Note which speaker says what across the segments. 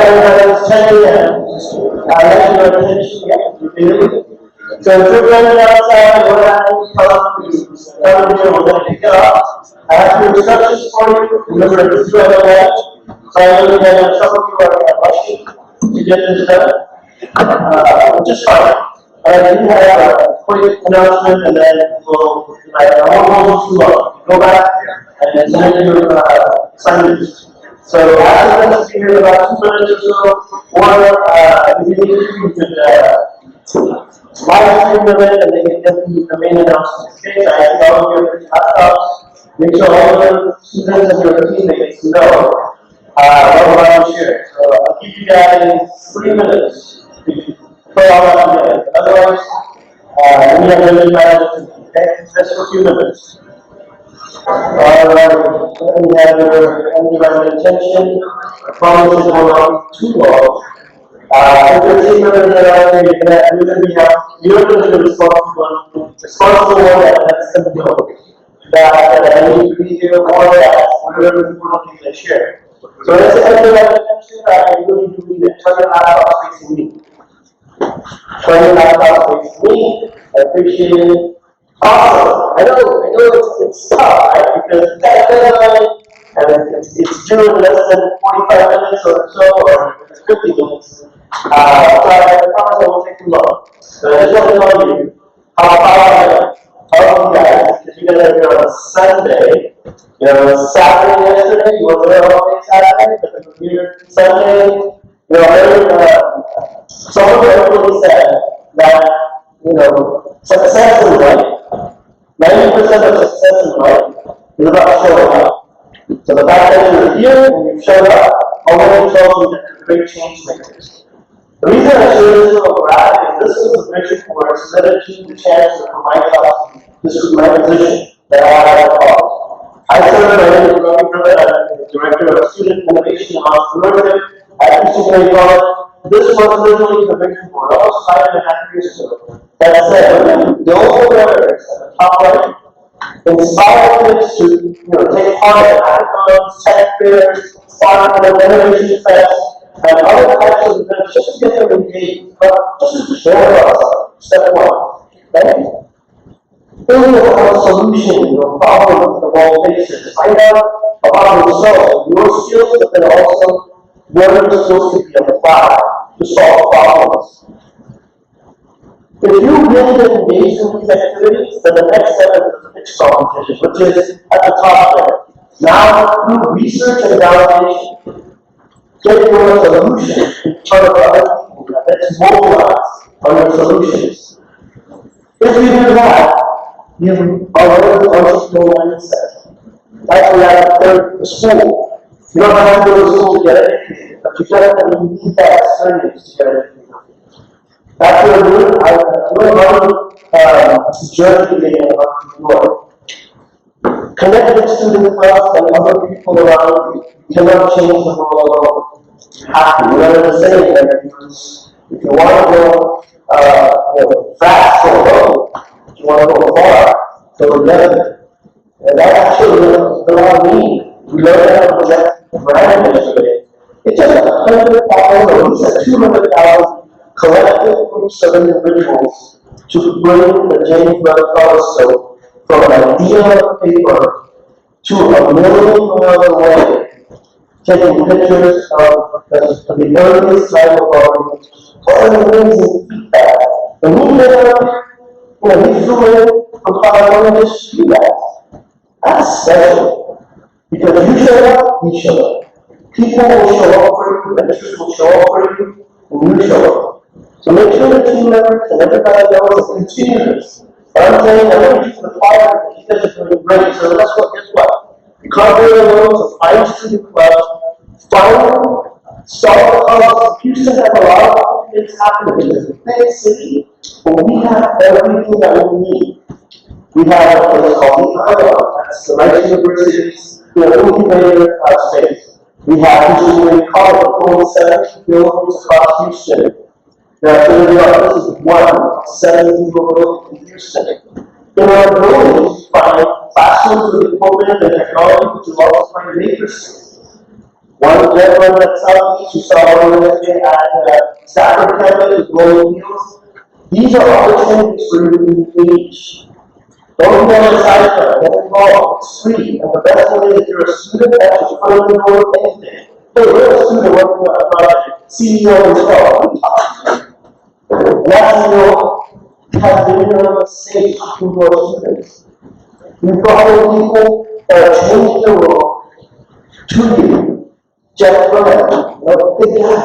Speaker 1: it's 10 a.m. I have your attention. So if you're running outside, we're having come here, we're going to pick it up. I have your instructions for you. Remember, this is what I have. So I know that some of you are rushing to get this done. Which is fine. I do have a quick announcement, and then we'll, I won't go too long. Go back and send your assignments. So after this, we hear about 2 minutes or so, or if you need to, you could live stream of it, and they can get the main announcements. Okay, I ask all of your laptops. Make sure all of your students and your teammates know what we're going to share. So I'll give you guys 3 minutes to put all that together. Otherwise, we have really managed, okay? Just for a few minutes. Alright, we have your undivided attention. I promise it will not be too long. If your team members are out there, you're going to be the responsible one that lets them know that I need to be here or that whatever important things I share. So let's say undivided attention, I really do need it. Turn your laptop facing me. Turn your laptop facing me. I appreciate it. Awesome. I know it's tough, right? Because it's got a deadline, and it's due in less than 45 minutes or so, or 50 minutes. So I promise I won't take too long. So I just want to tell you how proud I am of you guys, because you guys are here on a Sunday. You know, it was Saturday yesterday, you were there all day Saturday, but then here Sunday, you know, someone rightfully said that, you know, success in life, 90% of success in life is about showing up. So the fact that you're here and you've showed up already tells you that you're great change makers. The reason I share this little graphic is this is the vision where it submitted to the chance for my job. This was my position that I had at college. I served my name is Robbie Griffin. I'm the Director of Student Innovation and Entrepreneurship at HCC College. This was literally the vision board almost 5.5 years ago. That said, those letters at the top right inspire kids to take part in hackathons, tech fairs, spark innovation fests, and other types of events just to get them engaged, but just to share with us. Step 1. Okay? Building a solution, problems the world faces. Find out about yourself, your skills, but then also where your skills can be applied to solve problems. If you really get engaged in these activities, then the next step is the pitch competition, which is at the top there. Now, do research and validation. Get your solution in front of other people that's mobilized on your solutions. If you do that, you already entrepreneurial mindset. That's why I go to school. You don't have to go to school to get educated, but you definitely need that experience to get educated. After a week, I learned journey being an entrepreneur. Connect with student clubs and other people around you. You cannot change the world alone. You have to. You know what I'm saying? If you want to go fast or low, if you want to go far, go together. And that's actually what we need. We learned how to project brand yesterday. It took 100,000 or at least 200,000 collective groups of individuals to bring the James Webb Telescope from an idea of paper to $1 million away, taking pictures of the earliest cyber problems. What an amazing feedback. When we did we flew in from California just to do that. That's special. Because you show up, we show up. People will show up for you, mentors will show up for you, and you show up. So make sure the team members and everybody knows and continue this. But I'm saying I'm going to use the fire because you guys are doing great. So guess what? You can't do it alone, so find student clubs, start the clubs. Houston has a lot of things happening. It's a big city, but we have everything that we need. We have a place called the ION, that's the Rice University's incubator space. We have Houston College, 7 buildings across Houston. Now, this is one 7 people building in Houston. In our buildings, you find classrooms with equipment and technology, which is also find makerspaces. One gentleman at South Beach, you saw one yesterday at Stafford campus with Golden Fields. These are opportunities for you to engage. Don't be on the sideline, get involved, it's free. And the best thing is if you're a student, that's just put in the door anything. Hey, we're a student working on a project, CEO and stuff. That CEO has been here on the stage talking to our students. We've brought in people that are changing the world to you. Jeff Burnett, a big guy.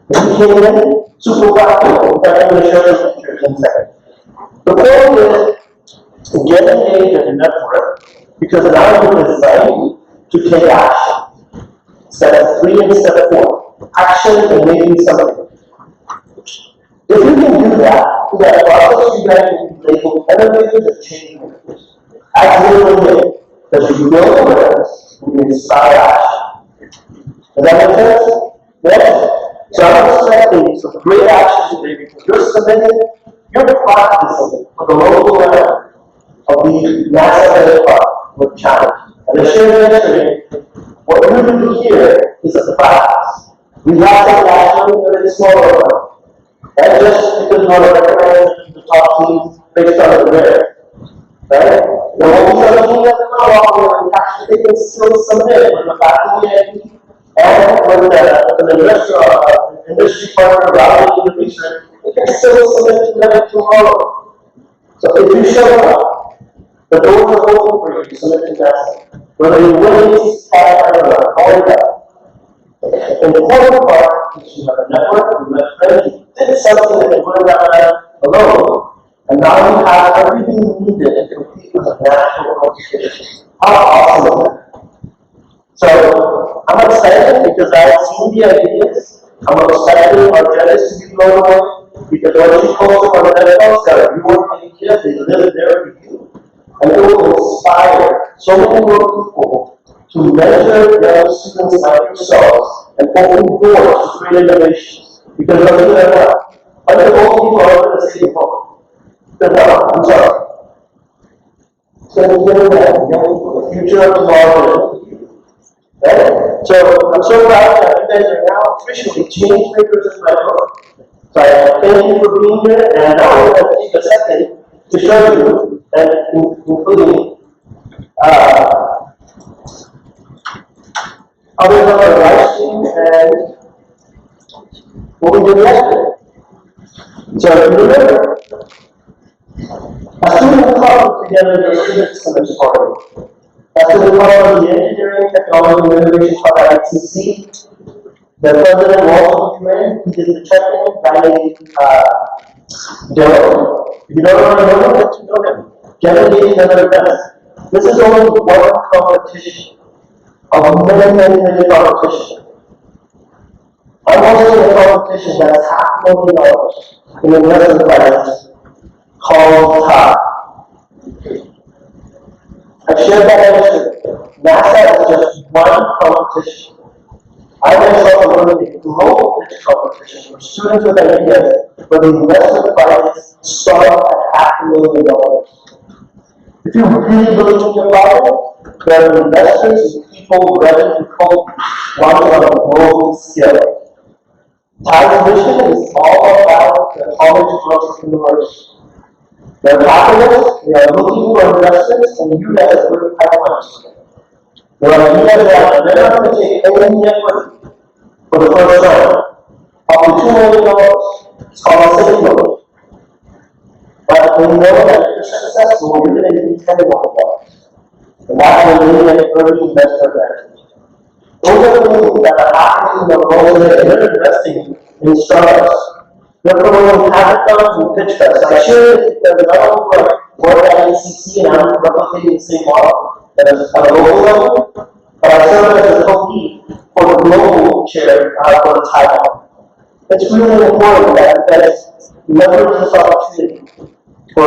Speaker 1: When he came in, super practical. In fact, I'm going to show you pictures in a second. The point is, get engaged and network, because now you decide to take action. Step 3 and step 4. Action and making something. If you can do that, that process you guys can be labeled innovators and change makers. Absolutely. Because you build awareness, you inspire action. Does that make sense? Yes? So I'm expecting some great action today because you're submitting, you're practicing for the local level of the NASA with challenge. And I shared yesterday, what we're going to do here is a practice. We have to take action with a smaller one. That's just because we want to recognize the top teams based on the merit. Right? The one team doesn't come along with actually they can still submit with the faculty and with the industry partner routing the research, they can still submit to them tomorrow. So if you show up, the doors are open for you to submit to NASA. Whether you're willing to spot or not, call it up. The important part is you have a network, you have friends, you did something that you wouldn't have done alone. And now you have everything needed to compete with a national competition. How awesome is that? So I'm excited because I've seen the ideas. I'm excited our judges to be blown away because what you posted on the network that you work in kids, they live there with you. And it will inspire so many more people to measure young students like yourselves and open doors to create innovations. Because let's do that now. Other old people are going to say, oh, I'm sorry. So the future of tomorrow. Right? So I'm so proud that you guys are now officially change makers in my book. So I thank you for being here, and now we're going to take a second to show you, and including others on our live stream and what we did yesterday. So if you remember, a student club together the students in this party. A student club of the Engineering, Technology, and Innovation Club at HCC. The president also came in, he did the check-in, Dylan. If you don't already know him, get to know him. Get engaged in other events. This is only one competition of many competitions. I'm also in a competition that's $500,000 in investment finance called TOP. I shared that yesterday. NASA is just one competition. I myself am running a global pitch competition for students with ideas where the investment finance start at $500,000. If you really believe in about it, there are investors and people ready to cope one on a global scale. Ty's mission is all about the college entrepreneurs. They're capitalists, they are looking for investors, and you guys are good pipelines. There are ideas that they're not going to take any equity for the first time. Up to $2 million. It's called a signal. But when you know that you're successful, you're going to need $10 million. And that's when you get early investor advantage. Those are things that are happening in the world today. They're investing in startups. They're promoting hackathons and pitch fests. I share it because I don't work at HCC and I'm replicating the same model at a local level, but I serve as a co-lead for the global chair for the Taiwan. It's really important that you leverage this opportunity for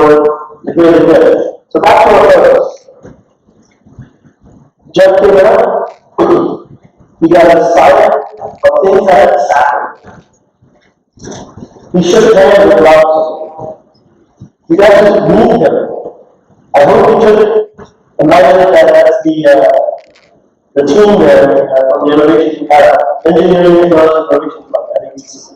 Speaker 1: the greater good. So back to our purpose. Jeff came out. He got inspired of things that had happened. He shook hands with Lapse. You guys just meet him. I hope you took a minute that that's the the team there from the Innovation Engineering Technology Innovation Club at HCC.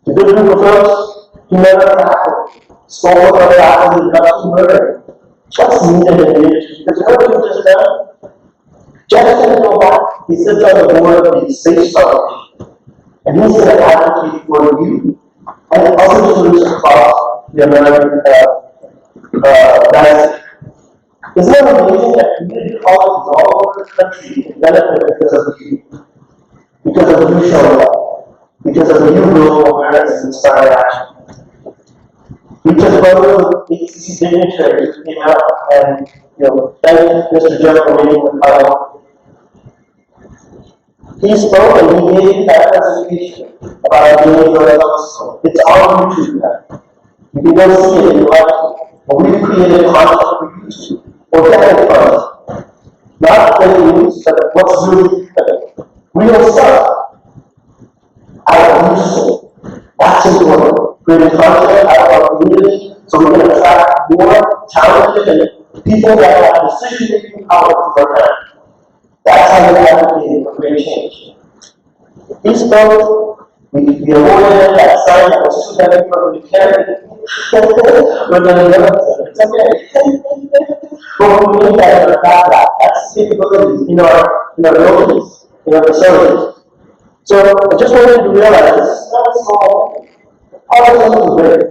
Speaker 1: The good group of folks who never tackled, spoke about faculty, production murder. What's needed in the industry? Because what we've just done, Jeff's going to go back, he sits on the board of the Space Foundation, and he's going to advocate for you and other students across the American landscape. Isn't it amazing that community colleges all over the country can benefit because of you? Because of you showing up. Because of you building awareness and inspiring action. We just voted with HCC dignitaries who came out and thanked Mr. Jeff for reading the title. He spoke and he gave that presentation about doing the It's on YouTube now. You can go see it if you like it. But we've created content for YouTube. Organic content. Not fake news, but what's really real stuff. Out of useful. That's important. Creating content out of our community so we can attract more talented and people that have decision-making power to our time. That's how we advocate for great change. He spoke, we avoided that sign that was too heavy for him to carry. We're going to know it's okay. But we need that in our backpack. That's capabilities in our buildings, in our facilities. So I just wanted you to realize this is not a small thing. All of this is great.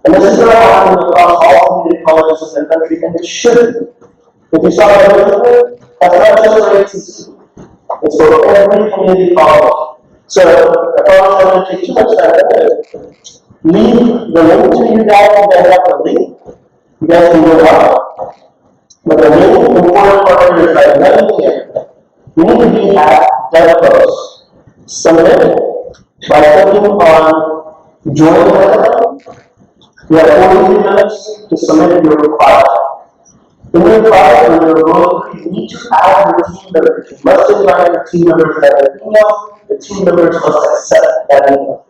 Speaker 1: And this is going to happen across all community colleges in the country, and it should be. If you saw that earlier, that's not just for HCC. It's for every community college. So I promise I'm going to take too much time. Leave the link to you guys. You guys have the link. You guys can go up. But the main important part here is that 11 here. You need to be at DevPost. Submit by clicking on Join Webinar. You have 43 minutes to submit your request. In your request, when you're going, you need to add your team members. You must invite your team members that are email. The team members must accept that email.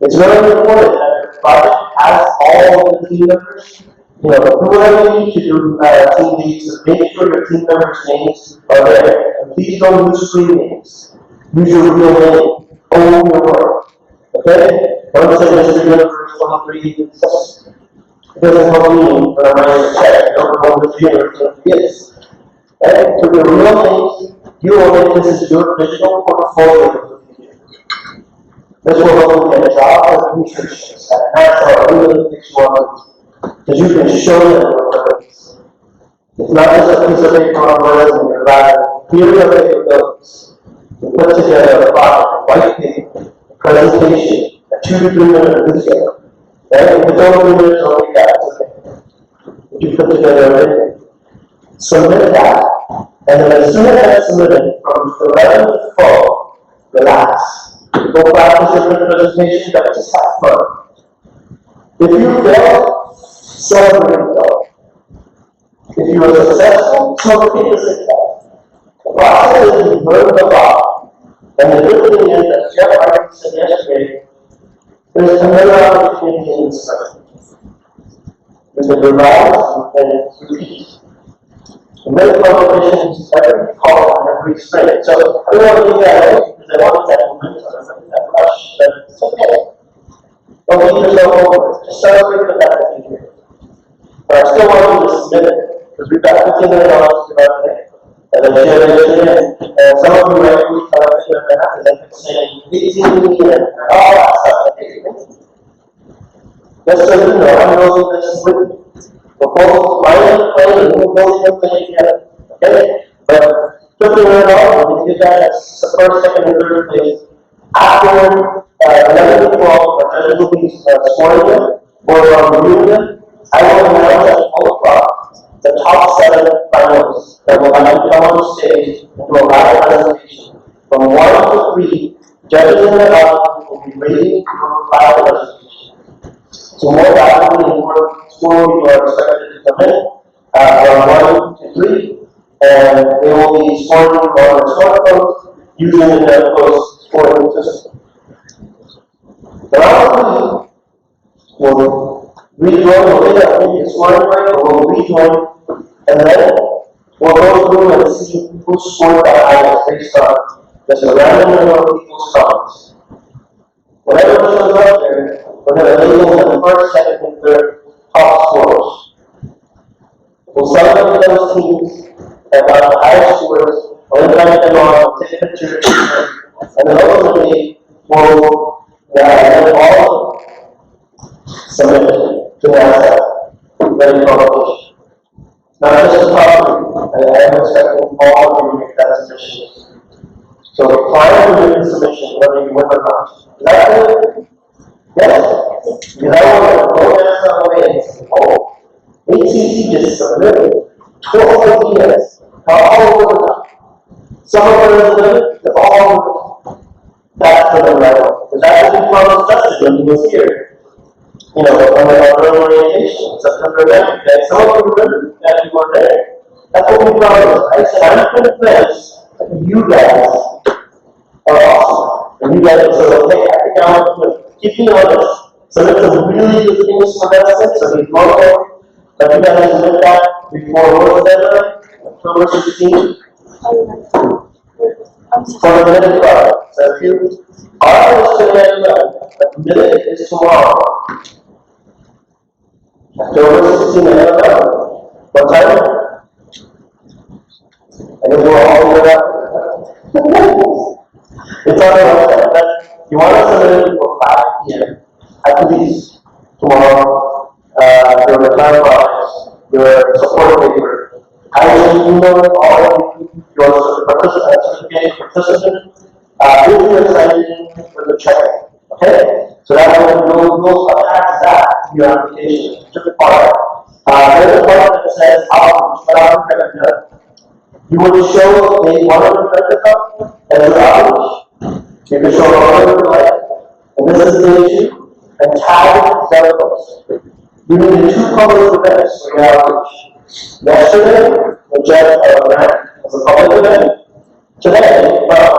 Speaker 1: It's very important that your project has all of the team members. Do whatever you need to do, team leads, to make sure your team members' names are there. And please don't use screen names. Use your real name. Own your work. Okay? Don't say this is universe 23. It doesn't help me when I'm writing a check. I don't know what the universe is. Okay? So your real names, you will make this is your digital portfolio. This will help you get a job as a nutritionist. And that's how I really think you want. Because you can show them your words. It's not just a piece of paper on resume, you're rather here are your capabilities. You put together a project, white paper, a presentation, a 2 to 3 minute video. Right? If it's over 3 minutes, only that, it's okay. But you put together everything. Submit that, and then as soon as that's submitted, from 11 to 12, relax. Go practice your presentation, but just have fun. If you fail, celebrate yourself. If you are successful, celebrate the success. The process is you learn the law. And the good thing is that Jeff already said yesterday, there's another opportunity in this study. You can revise and repeat. And then competitions every call and every sprint. So I don't want to do that because I want that momentum, that rush, but it's okay. Don't beat yourself over. Just celebrate the fact that you're here. But I still want you to submit it, because we've got $15 million to go today. And then share it, and some of you actually tell us that they've been saying 18 million, and all that stuff. Just so you know, I'm building this with you. We're both planning, and we're building a plan together. Okay? But $15 million, we get that as the first, second, and third place. After 11 to 12, our judges will be scoring them, or reviewing them. I will announce at 12 o'clock the top 7 finalists that will actually come on stage and do a live presentation. From 1 to 3, judges in the audience will be rating your live presentation. So more rapidly and more score you are expected to come in from 1 to 3, and they will be scoring on their smartphones using the DevPost scoring system. The round 3 will rejoin, we'll get that previous scoring rate, or we'll rejoin, and then We'll go through and see who scored the highest based on just a random number of people's comments. Whenever it shows up there, we're going to label the first, second, and third top scores. We'll celebrate those teams that got the highest scores, we'll invite them on, we'll take pictures, and then ultimately we'll all submit to NASA, ready for publication. Not just the property, and I am expecting all of you to make that submission. So prior to doing the submission, whether you win or not. Is that good? Yes? Because I want to go NASA away and say, oh, HCC just submitted 12 ideas, all over the top. Some of them are all over the top. That's for the level. Because that's what we promised us when he was here. You know, on our orientation, September 11th, and some of you remember that you were there. That's what we promised. I said, I'm convinced that you guys are awesome. And you guys will say, okay, I think I want to keep you honest. So that's a really good things for that. So he's welcome. But you guys submit that before what was that? October 16th? For the minute product. So if you are interested in the minute is tomorrow. October 16th, what time? I guess we're all here up. It's on the website, but you want to submit it for 5 p.m. at least tomorrow. Your return products, your support paper. I will email all of you, your certificate participant, if you're excited for the check. Okay? So that will attach that to your application to the part. There's a part that says outreach, but outreach done. You will show one of the Inventathon as your outreach. You can show one of your life, and this is the issue, and tag delegates. You need 2 public events for your outreach. Yesterday, the Jet grant was a public event. Today,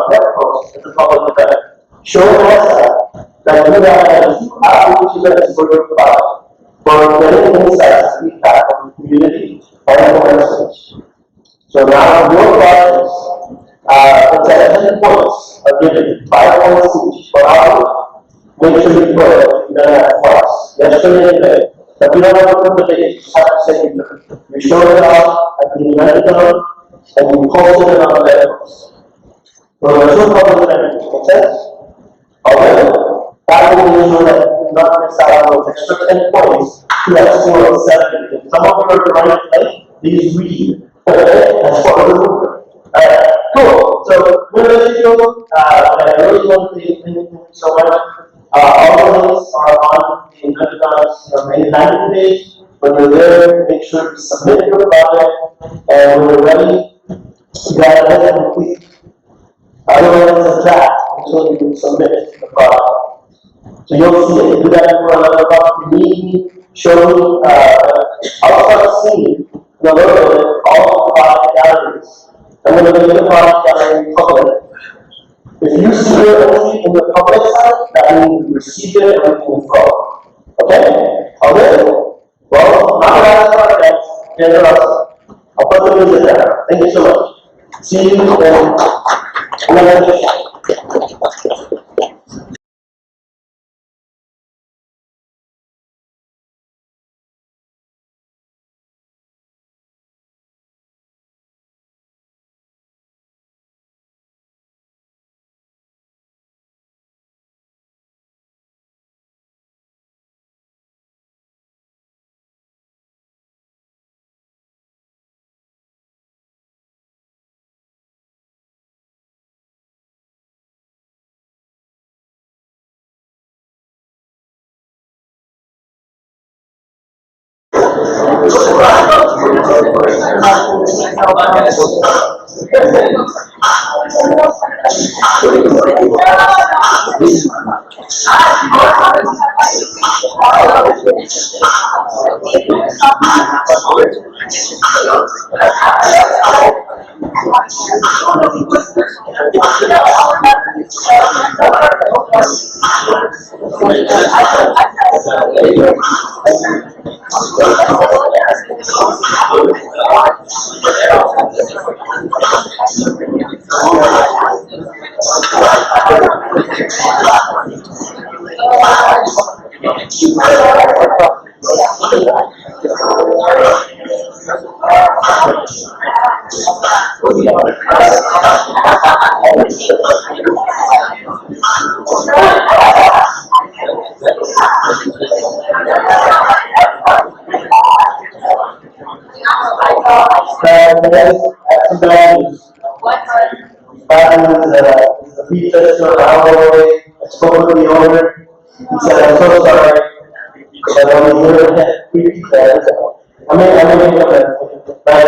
Speaker 1: Net Post is a public event. Show NASA that you have 2 outreach events for your product for getting insights and feedback from the community and the message. So now your projects, it's at 10 points are given, 5 points each for outreach. Make sure you put it, you've done that twice, yesterday and today. But you don't have to put the date, you just have to say you do it. You show it off at the Inventathon and you post it on the networks. So there's 2 public events, make sense? Okay? That will ensure that you not miss out on those extra 10 points to that score of 70. Some of you are trying to play, these read. Okay? That's part of the movement. Alright, cool. So we're going to go, I really want to thank you so much. All the links are on the Inventathon's main landing page. When you're there, make sure to submit your project, and when you're ready, you got to complete. Otherwise, it's a draft until you submit the product. So you'll see it. Do that for another product. You need me, show me. I'll start seeing in a little bit all the product galleries. I'm going to make the product gallery public. If you see it only in the public side, that means you received it and everything is wrong. Okay? Okay? Well, not last project, get it up. I'll put the music down. Thank you so much. See you in another Is the pizza still around all the way? I spoke with the owner. He said, I'm so sorry. But I'm here to free pizza. I mean, but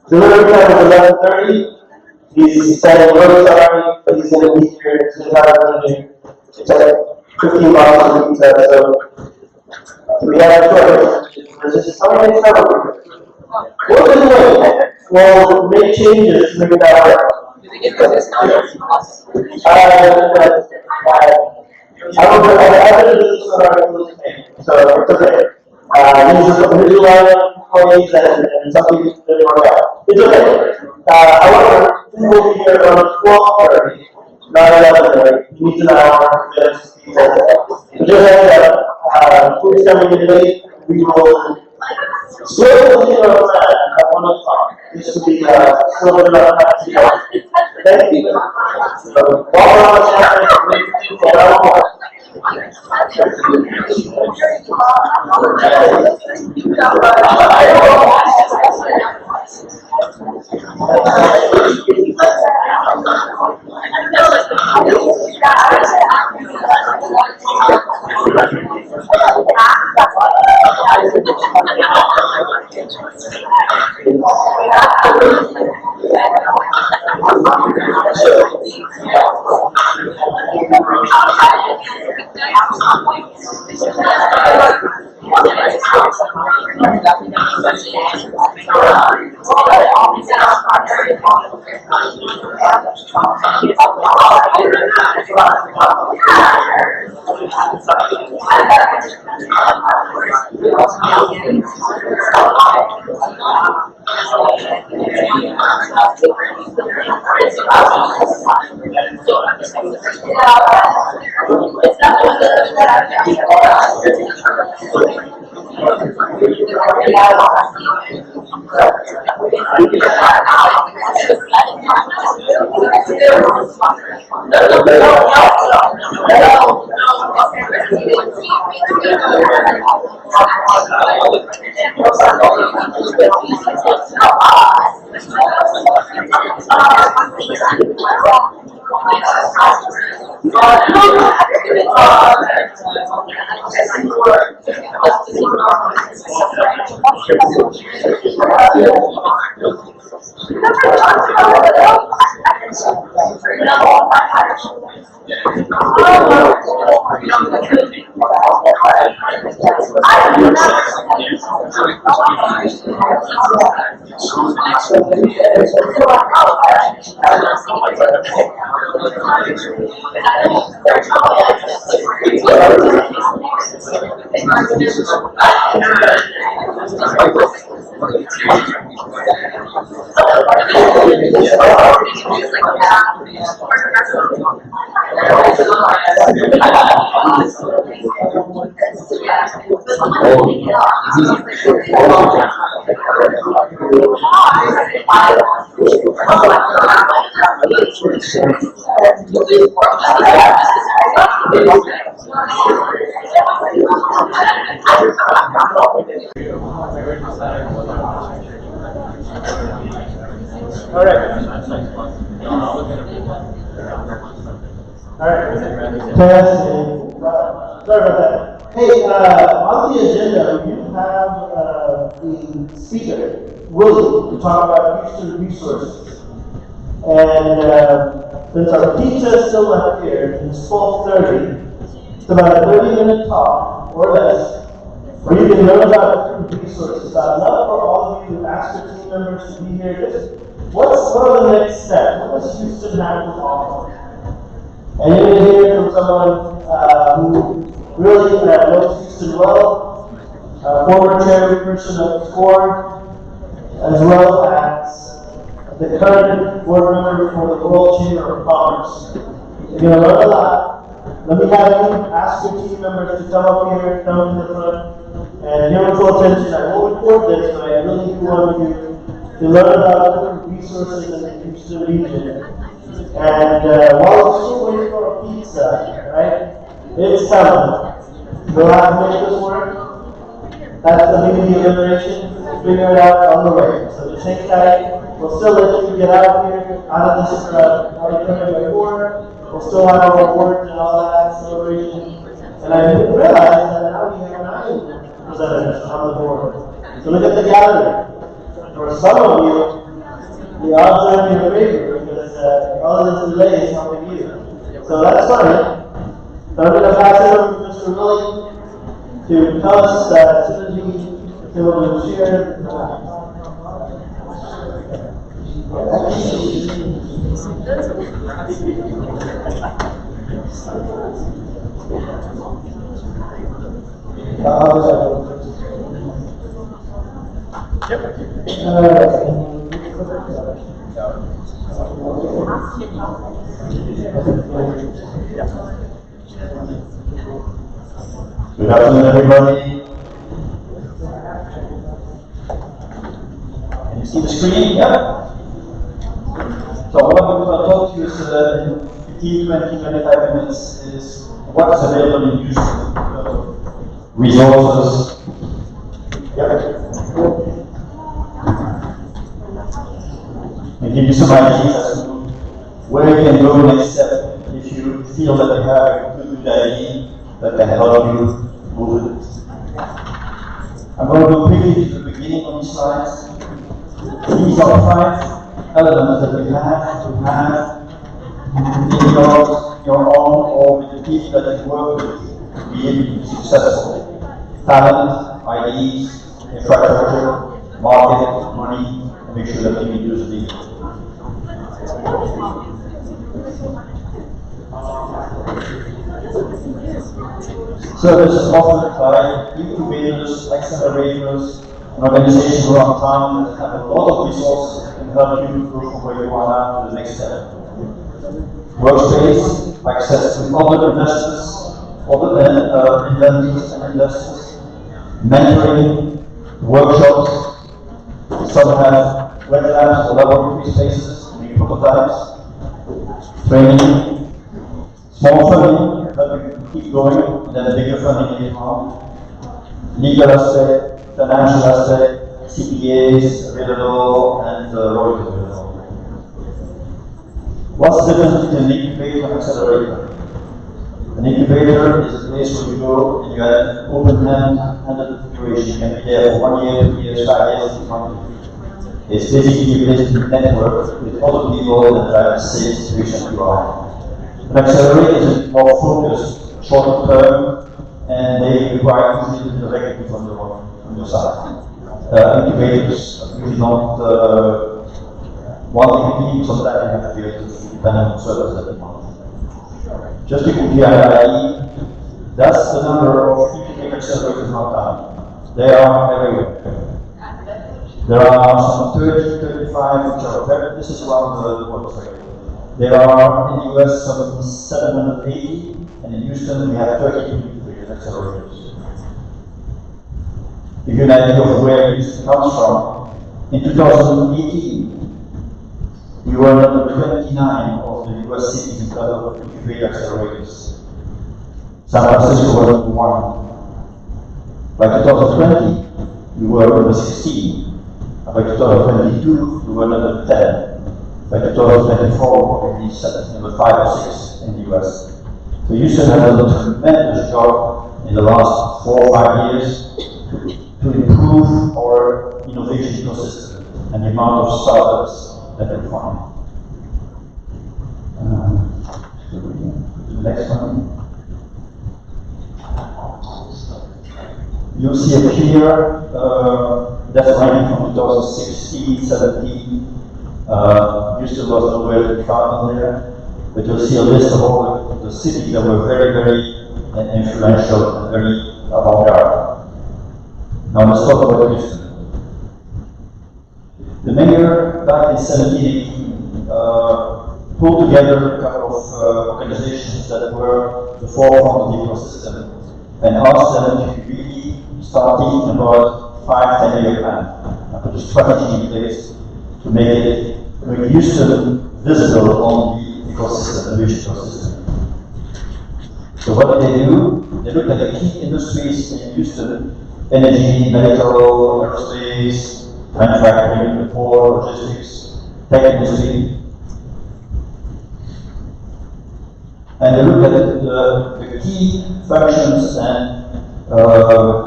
Speaker 1: delivery time was 11:30. He said, I'm really sorry, but he's going to be here. He's going to have it's like $15 for pizza. So we have a choice. There's just so many stuff. What is the way? Well, make changes to make that work. I don't know, I didn't do this for our so it's okay. These are some visual employees and something that didn't work out. It's okay. However, we will be here around 12:30, not 11:30. You need an hour just heads up. Who's coming in late? We will slowly get our plan at 1 o'clock. This will be still about half an hour. Thank you. So, while we're on the Sorry about that. Hey, on the agenda, you have the speaker, Willy, to talk about future resources. And since our pizza is still left here, and it's 12:30, it's about a 30-minute talk, or less, where you can learn about different resources. I'd love for all of you to ask your team members to be here. Just what are the next steps? What does Houston have to offer? And you're going to hear from someone who really knows Houston well, former chairperson of the board, as well as the current board member for the World Chamber of Commerce. You're going to learn a lot. Let me have you ask your team members to come up here, come to the front, and give them full attention. I will record this, but I really do want you to learn about different resources in the Houston region. And it's something. We'll have to make this work. That's the beauty of liberation. Figure it out on the way. So just hang tight. We'll still let you get out of here, out of this auditorium before. We'll still have our awards and all that celebration. And I didn't realize that now we have 9 presenters on the board. So look at the gathering. For some of you, the odds are in your favor because all of this delay is helping you. So that's funny. So I'm going to pass it over to Mr. Willy to tell us as soon as we will share.
Speaker 2: Good afternoon, everybody. Can you see the screen? Yeah? So what I'm going to talk to you is in 15, 20, 25 minutes is what's available in use resources. Yeah. And give you some ideas as to where you can go next step if you feel that you have a good idea that can help you move it. I'm going to go quickly to the beginning of these slides. These are 5 elements that you have to have in your own or with the people that you work with to be able to be successful. Talent, ideas, infrastructure, market, money, and make sure that you use the services offered by incubators, accelerators, and organizations around town that have a lot of resources that can help you go from where you are now to the next step. Workspace, access to other investors, other inventors and investors, mentoring, workshops. Some have web labs or laboratory spaces, new prototypes, training, small funding, that we can keep going, and then bigger funding later on. Legal aspect, financial aspect, CPAs available, and royalties available. What's the difference between an incubator and accelerator? An incubator is a place where you go and you have an open-handed duration. You can be there for 1 year, 2 years, 5 years, 6 months. It's basically a place to network with other people that are in the same situation you are. An accelerator is more focused, shorter term, and they require usually directly from your side. Incubators usually not one equity, sometimes you have to be able to depend on service that you want. Just to give you an idea, that's the number of incubator accelerators in our town. They are everywhere. There are some 30, 35 which are very, this is around the world trade. There are in the US some 780, and in Houston we have 30 incubator accelerators. To give you an idea of where this comes from, in 2018, we were number 29 of the US cities in terms of incubator accelerators. San Francisco was number 1. By 2020, we were number 16. By 2022, we were number 10. By 2024, we set number 5 or 6 in the US. So Houston has done a tremendous job in the last 4 or 5 years to improve our innovation ecosystem and the amount of startups that we find. The next one. You'll see a clear that's ranking from 2016, 17. Houston was nowhere to be found on there, but you'll see a list of all the cities that were very, very influential and very avant-garde. Now let's talk about Houston. The mayor, back in 1718, pulled together a couple of organizations that were the forefront of the ecosystem and asked them to really start thinking about 5-10 year plan and put a strategy in place to make Houston visible on the ecosystem, the Houston ecosystem. So what did they do? They looked at the key industries in Houston: energy, medical, aerospace, manufacturing, the port, logistics, tech industry. And they looked at the key functions and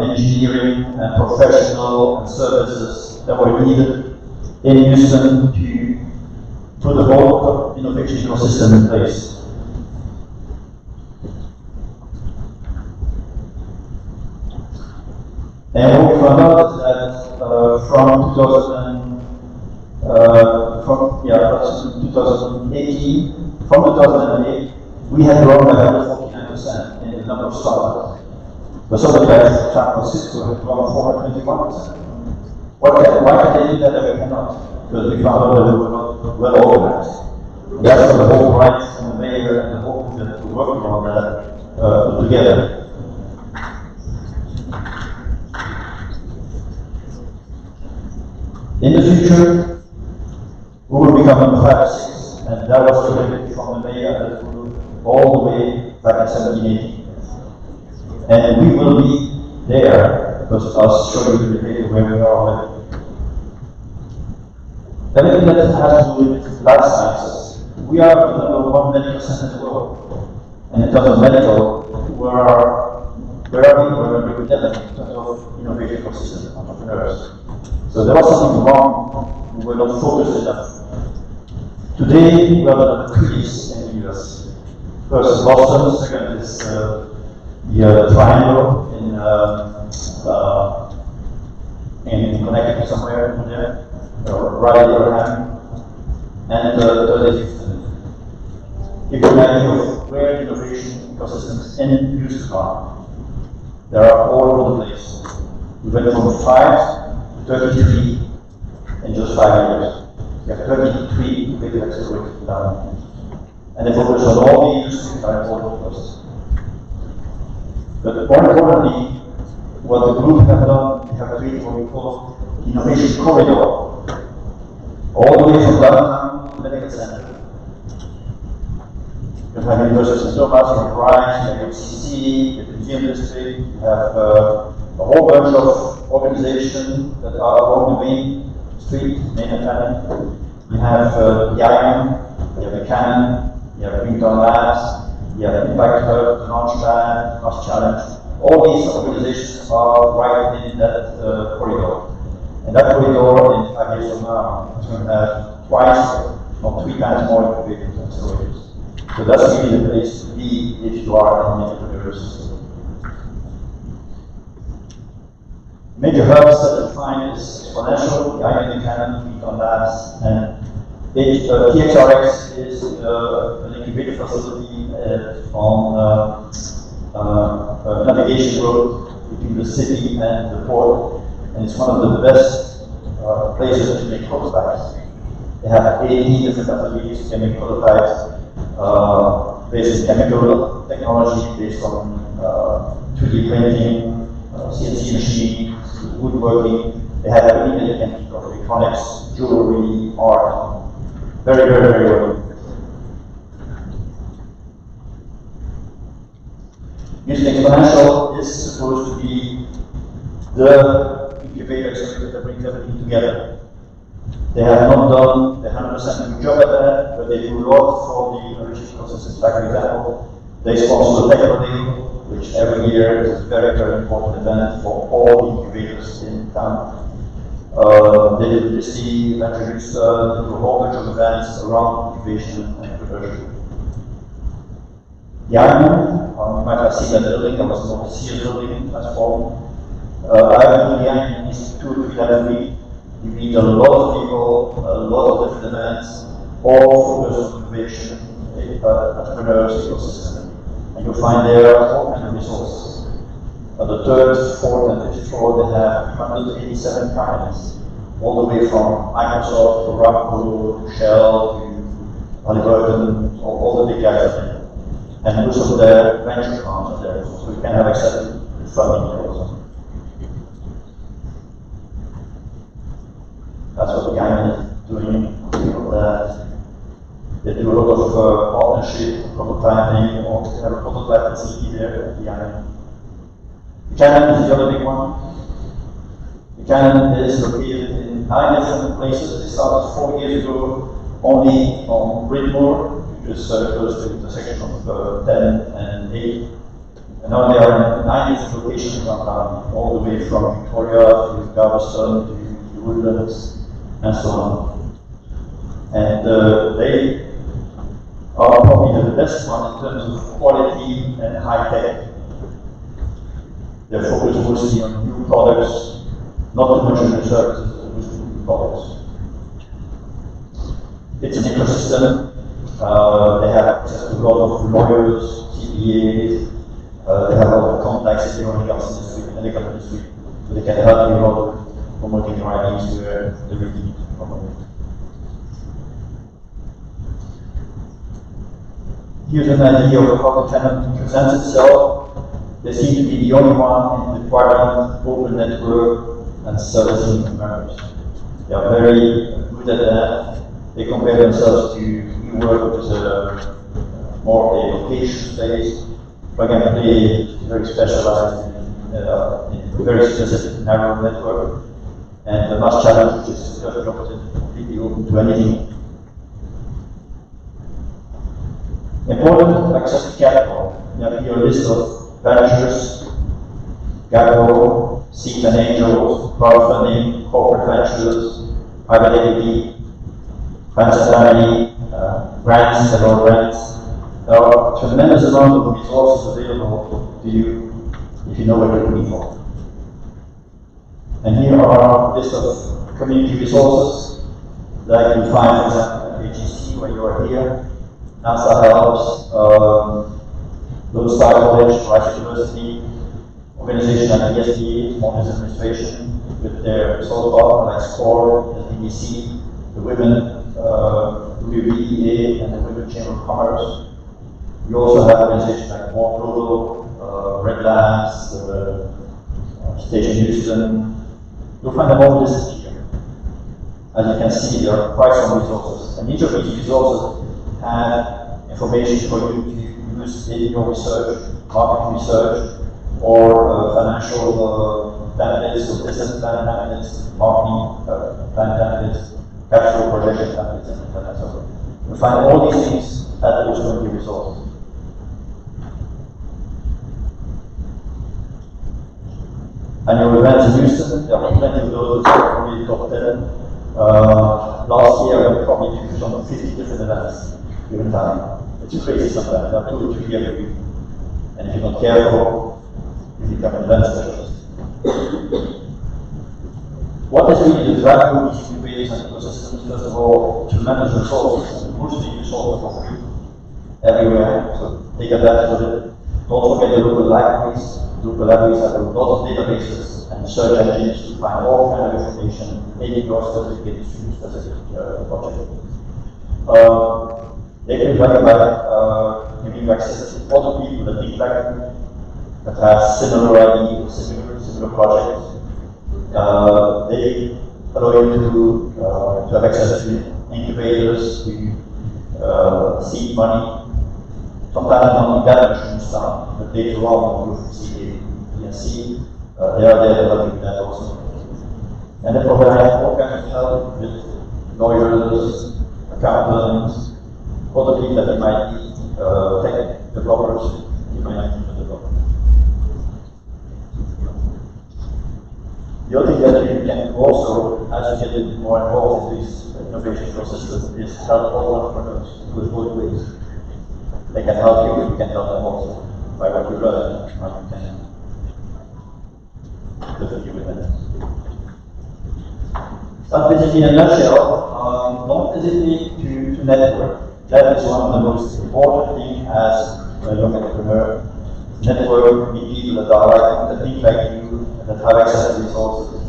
Speaker 2: engineering and professional and services that were needed in Houston to put the whole innovation ecosystem in place. And what we found out is that from 2008, we had grown by about 49% in the number of startups. But somebody like San Francisco had grown 421%. Why can they do that and we cannot? Because we found out that we were not well organized. And that's what the whole right from the mayor and the whole movement were working on that put together. In the future, we will become a 5-6, and that was related from the mayor that grew all the way back in 1780. And we will be there because I'll show you the data where we are already. Everything that has to do with life sciences, we are the number 1 medical center in the world. And in terms of medical, where are we? We're in in terms of innovation ecosystem entrepreneurs. So there was something wrong. We were not focused enough. Today, we are the number 3 in the US. First, Boston. Second is the Triangle in Connecticut somewhere in there, right at the other hand. And third is Houston. If you imagine of where innovation ecosystems in Houston are, they are all over the place. We went from 5 to 33 in just 5 years. You have 33 big accelerators down. And they focus on all the industries that are important to us. But more importantly, what the group have done, they have created what we call innovation corridor. All the way from downtown to the medical center. You have University of Thomas, you have Rice, you have HCC, you have the museum district, you have a whole bunch of organizations that are along the main street, Inventathon. You have the IM, you have the Canon, you have Lapse, you have Impact Hub, Launchpad, Cost Challenge. All these organizations are right in that corridor. And that corridor, in 5 years from now, is going to have twice or 3 times more innovators and accelerators. So that's really the place to be if you are an entrepreneurs. Major hubs that you find is Exponential, the IM Canon, Beacon Labs, and TXRX is an incubator facility on navigation road between the city and the port, and it's one of the best places to make prototypes. They have 80 different facilities to make prototypes based on chemical technology, based on 3D printing, CNC machines, woodworking. They have everything that you can think of: electronics, jewelry, art. Very, very, very well. Houston Exponential is supposed to be the incubator that brings everything together. They have not done the 100% good job at that, but they do a lot for the innovation ecosystem. Like, for example, they sponsor the Tech Day, which every year is a very, very important event for all incubators in town. They did the Venture Houston, do a whole bunch of events around innovation and entrepreneurship. The Ironman, you might have seen that building, that was not the Sears building last fall. I've been to the Ironman Institute 2 or 3 times a week. You meet a lot of people, a lot of different events, all focused on innovation, entrepreneurs, ecosystem. And you'll find there all kinds of resources. On the 3rd, 4th, and 5th floor, they have 187 companies, all the way from Microsoft to Oracle to Shell to Halliburton, all the big guys are there. And most of their venture funds are there, so you can have access to funding there also. That's what the guy is doing. They do a lot of partnership, prototyping, or to have a prototype facility there behind. Buchanan is the other big one. Buchanan is located in 9 different places. They started 4 years ago only on Bridmore, which is close to the intersection of 10 and 8. And now they are in 9 different locations around town, all the way from Victoria to Galveston to the Woodlands and so on. And they are probably the best one in terms of quality and high tech. They're focused mostly on new products, not too much on services, but mostly new products. It's an ecosystem. They have access to a lot of lawyers, CPAs. They have a lot of contacts in the oil and gas industry, and the gas industry, so they can help you a lot with promoting your ideas where they really need to promote. Here's an idea of how the channel presents itself. They seem to be the only one in requiring open network and servicing members. They are very good at that. They compare themselves to WeWork, which is more a location-based. Plug and Play is very specialized in a very specific narrow network. And the Mass Challenge, which is just the opposite, completely open to anything. Important access to capital. You have here a list of ventures, capital, seed and angels, crowdfunding, corporate ventures, private equity, friends and family, grants, federal grants. There are a tremendous amount of resources available to you if you know what you're looking for. And here are a list of community resources that you find, for example, at HCC, where you are here. NASA helps, Lone Star College, Rice University, organization like ESD, Small Business Administration, with their resource partner like SCORE, SBDC, the Women, WBEA, and the Women Chamber of Commerce. We also have organizations like More Global, Red Labs, Station Houston. You'll find them all listed here. As you can see, there are quite some resources, and each of these resources have information for you to use in your research, market research, or financial benefits, or business plan benefits, marketing plan benefits, cash flow projection benefits, and so on. You'll find all these things at those 20 resources. Annual events in Houston, there are plenty of those, probably top 10. Last year, we probably took on 50 different events given time. It's crazy sometimes, there are 2 or 3 every week. And if you're not careful, you become an event specialist. What is really the drive of these incubators and ecosystems? First of all, tremendous resources, and most of the resources are free everywhere, so take advantage of it. Don't forget the local libraries. Local libraries have a lot of databases and search engines to find all kinds of information in your specific project. They can recommend giving you access to other people that think like you, that have similar ideas, similar projects. They allow you to have access to incubators, to seed money. Sometimes not that much new stuff, but later on, you see PNC, they are there to help you with that also. And they provide all kinds of help with lawyers, accountants, other people that you might need, tech developers, you might need to develop. The other thing that you can do also, as you get more involved in these innovation processes, is help all entrepreneurs. It goes both ways. They can help you, but you can help them also by what you learn, or you can definitely with them. That's basically in a nutshell. Don't hesitate to network. That is one of the most important things as a young entrepreneur. Network with people that are that think like you, that have access to resources.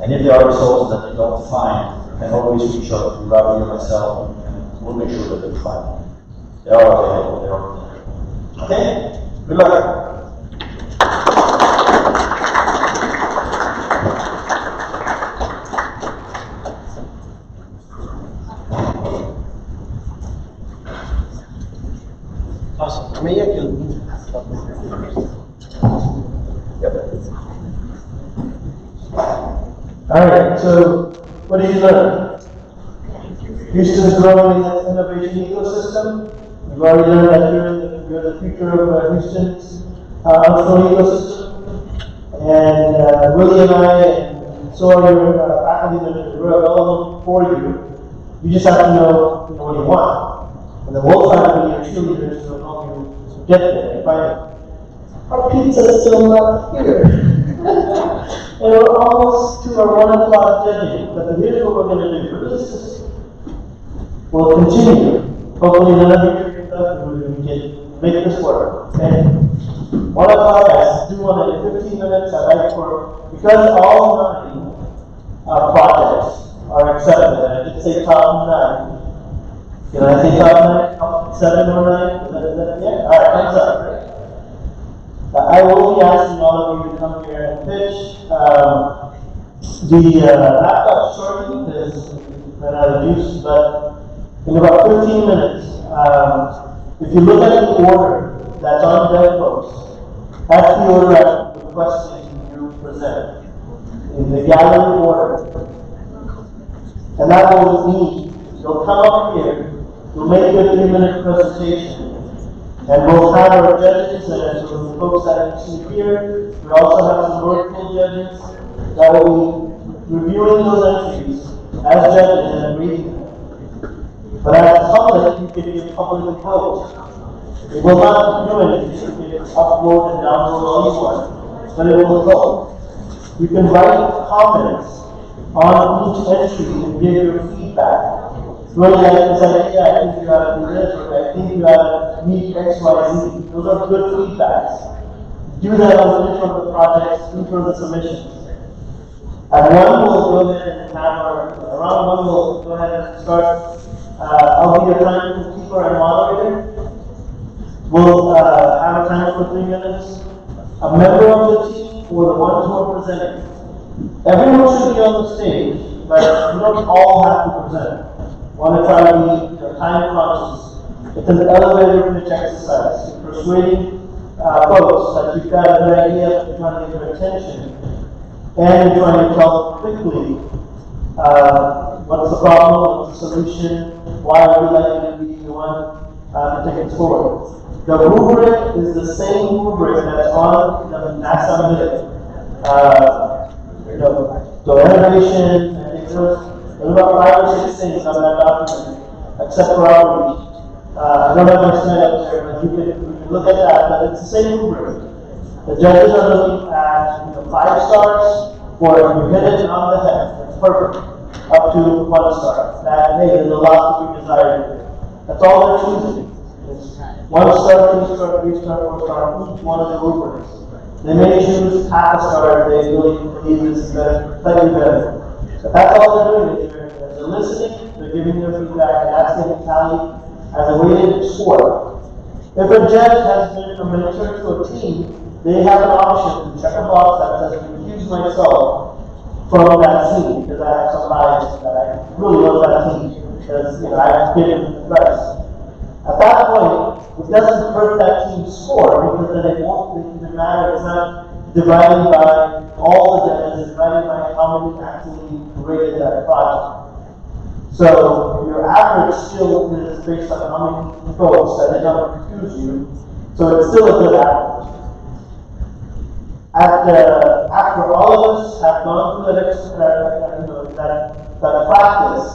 Speaker 2: And if there are resources that you don't find, you can always reach out to Ravi or myself, and we'll make sure that they find them. They are available, they are available. Okay? Good luck.
Speaker 1: Awesome. Maybe I can. Alright, so what did you learn? Houston's growing its innovation ecosystem. You've already learned that you're the future of Houston's entrepreneurial ecosystem. And Willy and I, and so are your faculty members, we're available for you. You just have to know, what you want. And then we'll try to be your cheerleaders to help you get there. Our pizza's still not here. And we're almost to our 1 o'clock judging. But here's what we're going to do. We'll continue. Hopefully another year we can make this work. Okay? 1 o'clock, I do want to, in 15 minutes, I'd like for, because all 9 projects are accepted, I did say top 9. Can I say top 9? 7 or 9? Yeah? Alright, thumbs up, right? I will be asking all of you to come here and pitch. The laptop shortly is ran out of juice, but in about 15 minutes, if you look at the order that's on deck post, that's the order I'm requesting you present in the gallery order. And that will mean you'll come up here, you'll make a 3-minute presentation, and we'll have our judges and so the folks that you see here. We also have some virtual judges that will be reviewing those entries as judges and reading them. But as public, you can give public vote. It will not do anything. You can upload and download all you want, but it will vote. You can write comments on each entry and give your feedback. Really, I can say, yeah, I think you have to do this, or I think you have to meet X, Y, Z. Those are good feedbacks. Do that on each of the projects, each of the submissions. At 1, we'll go ahead and have around 1, we'll go ahead and start. I'll be your timekeeper and moderator. We'll have a timer for 3 minutes. A member of the team or the ones who are presenting. Everyone should be on the stage, but you don't all have to present. Want to try to be time conscious. It's an elevator pitch exercise. You're persuading folks that you've got a good idea, you're trying to get their attention, and you're trying to tell quickly what's the problem, what's the solution, why would you like to be the one to take it forward. The rubric is the same rubric that's on the NASA minute. The renovation, I think there's about 5 or 6 things on that document, except for outreach. I don't have my slide up there, but you can look at that, but it's the same rubric. The judges are looking at 5 stars, or if you hit it on the head, it's perfect, up to 1 star. That, hey, there's a lot to be desired. That's all they're choosing. It's 1 star, 2 star, 3 star, 4 star, each one of the rubrics. They may choose half a star if they really believe this is better, slightly better. But that's all they're doing. They're listening, they're giving their feedback, and that's getting tallied as a weighted score. If a judge has been a mentor to a team, they have an option to check a box that says, recuse myself from that team, because I have some bias that I really love that team, because I've given advice. At that point, it doesn't hurt that team's score, because then it won't matter. It's not divided by all the judges, it's divided by how many actually rated that project. So your average still is based on how many folks that they don't refuse you, so it's still a good average. After all of us have gone through that practice,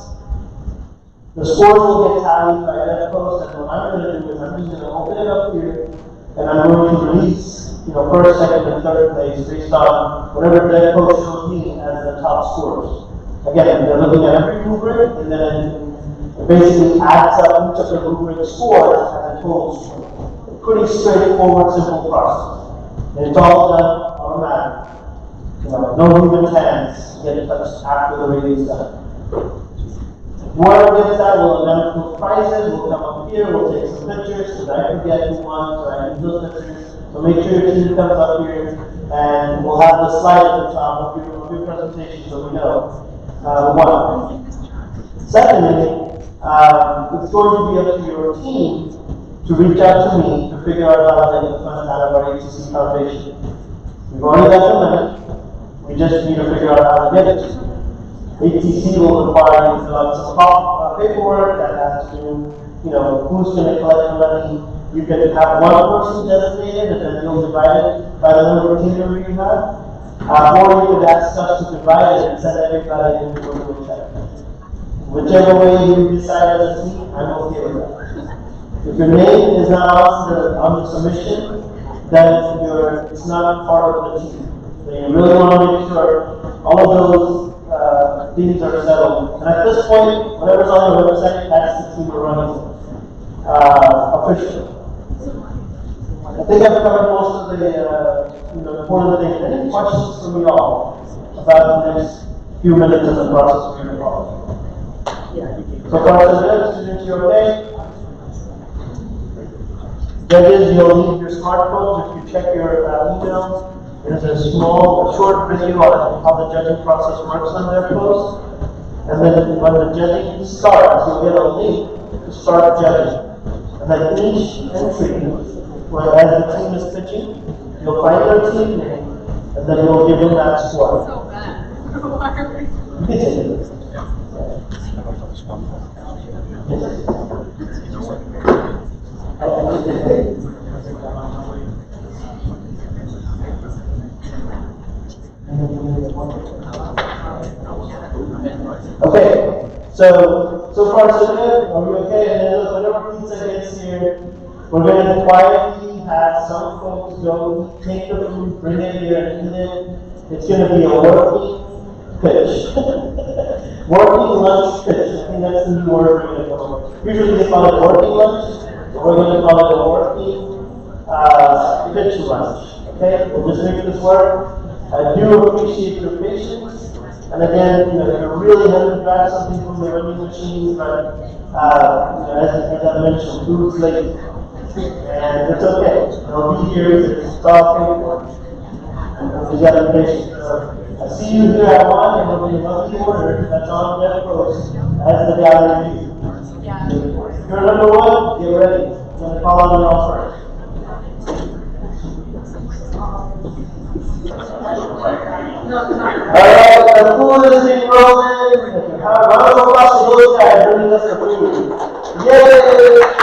Speaker 1: the scores will get tallied by that post, and what I'm going to do is I'm just going to open it up here, and I'm going to release first, second, and third place based on whatever that post shows me as the top scores. Again, they're looking at every rubric, and then it basically adds up each of the rubric scores as a total score. A pretty straightforward, simple process. And it's all done automatically. No human hands get touched after the rating is done. Whoever gets that will announce those prizes, we'll come up here, we'll take some pictures, so that I forget who won, so I use those pictures. So make sure your team comes up here, and we'll have the slide at the top of your presentation so we know who won. Secondly, it's going to be up to your team to reach out to me to figure out how to get the funds out of our HCC Foundation. We've already got the money. We just need to figure out how to get it. HCC will require you to fill out some paperwork that has to, who's going to collect the money. You can have one person designated, and then you'll divide it by the number of team members you have. Or you could ask us to divide it and send everybody individual check. Whichever way you decide as a team, I'm okay with that. If your name is not on the submission, then it's not part of the team. So you really want to make sure all of those things are settled. And at this point, whatever's on the website, that's the team we're running officially. I think I've covered most of the important things. Any questions from you all about the next few minutes of the process we're involved? So far, so good. Students, you okay? Judges, you'll need your smartphones if you check your emails. There's a short video on how the judging process works on their post. And then when the judging starts, you'll get a link to start judging. And then each entry, as the team is pitching, you'll find their team name, and then you'll give them that score.
Speaker 3: So bad.
Speaker 1: You can take it. Okay, so far so good. Are we okay? And then whenever pizza gets here, we're going to quietly have some folks go take the food, bring it here, and eat it. It's going to be a working pitch. Working lunch pitch. I think that's the new word we're going to go. Usually they call it working lunch, but we're going to call it a working pitch lunch. Okay, we'll just make this work. I do appreciate your patience. And again, if you're really having to grab something from the vending machine, but as I mentioned, food's late. And it's okay. They'll be here, it's all paid for. You got to be patient. I see you here at 1, and there'll be a monthly order that's on that post as the gallery view.
Speaker 3: Yeah.
Speaker 1: If you're number 1, get ready. I'm going to call on you all first. Alright, the food is being rolling. Round of applause to those guys bringing us the food. Yay!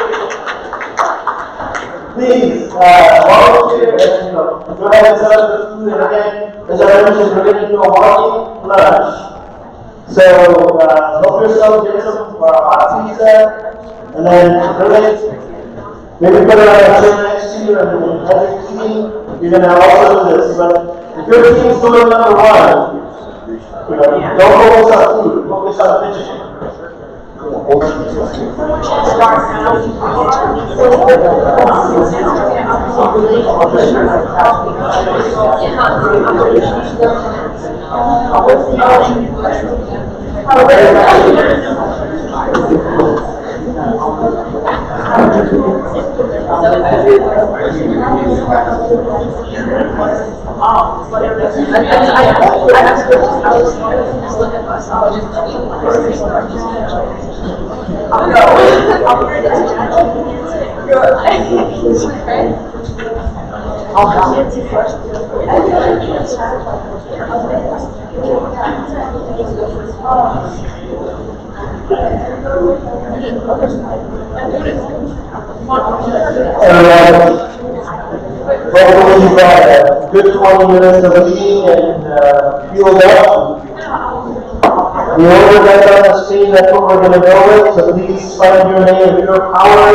Speaker 1: Please, volunteer and go ahead and set up the food. And again, as I mentioned, we're going to do a walking lunch. So help yourself get some hot pizza, and then bring it. Maybe put it on a chair next to you, and then as you're eating, you're going to also do this. But if your team's doing number 1, don't focus on food, focus on pitching. Hopefully you've got a good 20 minutes of the meeting and fueled up. The order that's on the screen, that's what we're going to go with, so please find your name. If your power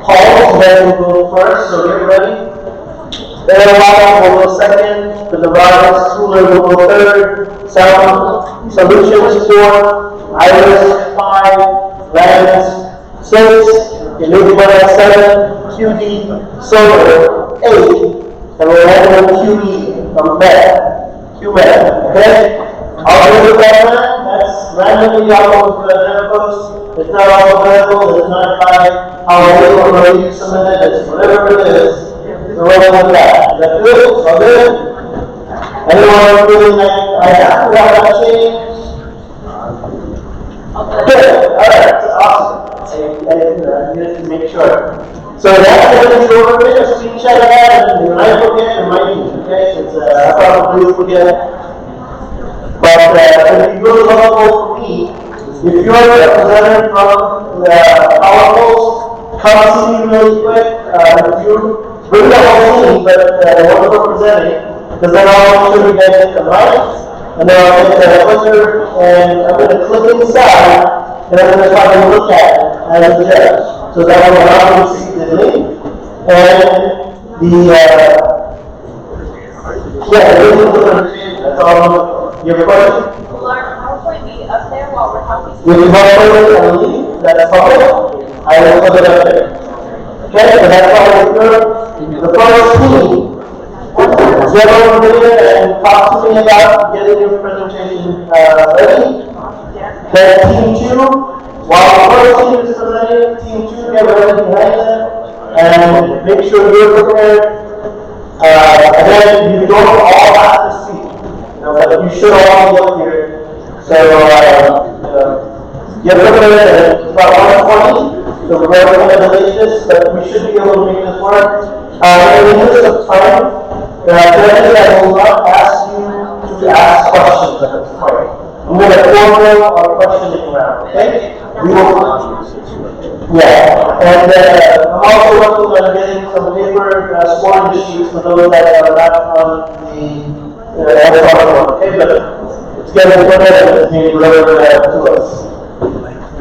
Speaker 1: calls, then we'll go first, so get ready. Then will go second, the device cooler will go third, Sound Solutions 4, Iris 5, Rams 6, Enigma 7, QD Solar 8, and we'll have no QE from Met. QMet, okay? I'll do the that. That's randomly all over the post. It's not alphabetical, it's not by how late or early you submit it, it's whatever it is. So we're going with that. Is that good? All good? Anyone feeling like I have to have that change? Good. Alright, awesome. I need to make sure. So that's what it's over there, a screenshot of that, and when I forget, it might be, okay, since I probably forget. But it would be really helpful for me if you're a representative from the Power come see me really quick. If you bring the whole team, but the one representing, because then I'll make sure you guys get the mic, and then I'll get the clicker, and I'm going to click inside, and I'm going to try to look at it as a judge. So that will allow me to see the link, and that's all. Your question?
Speaker 3: Will our PowerPoint be up there while we're talking?
Speaker 1: If you want to and leave, that's public, I will put it up there. Okay, so that's all we're doing. The first team, get over there and talk to me about getting your presentation ready. Then team 2, while the first team is presenting, team 2 get ready behind them and make sure you're prepared. Again, you don't all have to speak. But you should all be up here. So, get prepared at about 1:20. So we're going to delete this, but we should be able to make this work. In the interest of time, I will not ask you to ask questions at this point. I'm going to forego our questioning round, okay? We will. Yeah, and I'm also working on getting some paper scoring sheets for those that are not on the okay, but it's getting better being delivered to us.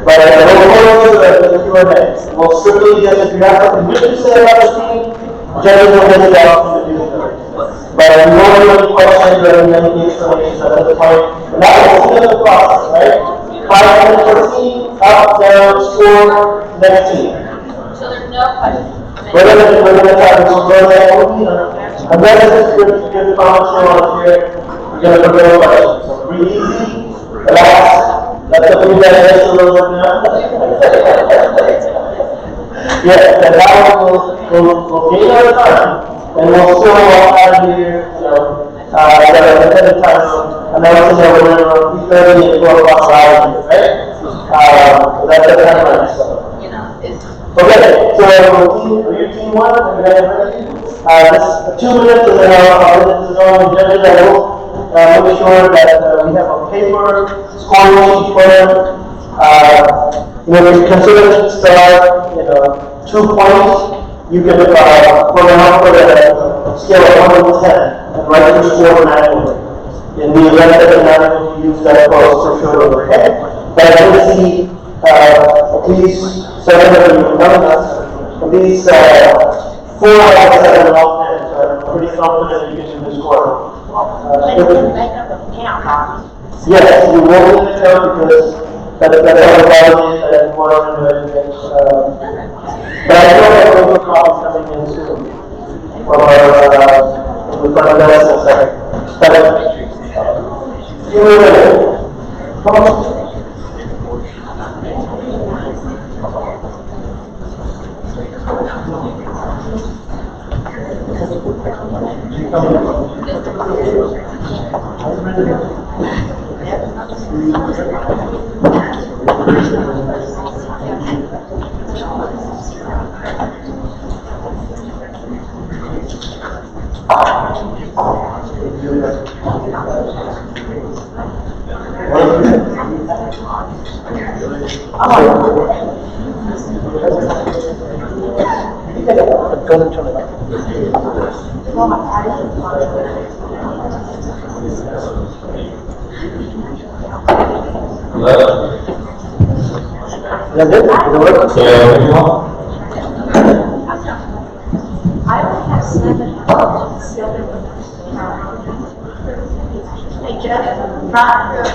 Speaker 1: But we'll go to the Q&A. We'll strictly just, if you have something good to say about the team, judges will get it out to the user. But if you want to do any questions or any explanations at this point, and that will speed up the process, right? 5 minutes per team, up, down, score, next team.
Speaker 3: So there's no questions.
Speaker 1: We're going to try to go there. Unless it's good comments you want to share, we're going to prepare questions. So breathe easy, relax, let the food digest a little bit now. Yes, and now we'll gain our time, and we'll still walk out of here, at a time, and then we'll say we're going to 3:30 and 4 o'clock live, right? That's the time, so. Okay, so your team 1, are you guys ready? Just 2 minutes and then I'll let this go and judges. I will make sure that we have a paper scoring sheet for them. If you consider star, 2 points, you can put them up for a scale of 1 to 10 and write your score manually. In the event that you're not able to use that post for sure overhead. But I can see at least 7 of you, at least 4 out of 7 alternates. I'm pretty confident you can do this score. Yes, you will need to count because that's how the value is that you want to do. But I know that there will be calls coming in soon from the front desk and second. But you will come on.
Speaker 3: I only have 7. Hey, Jeff, right.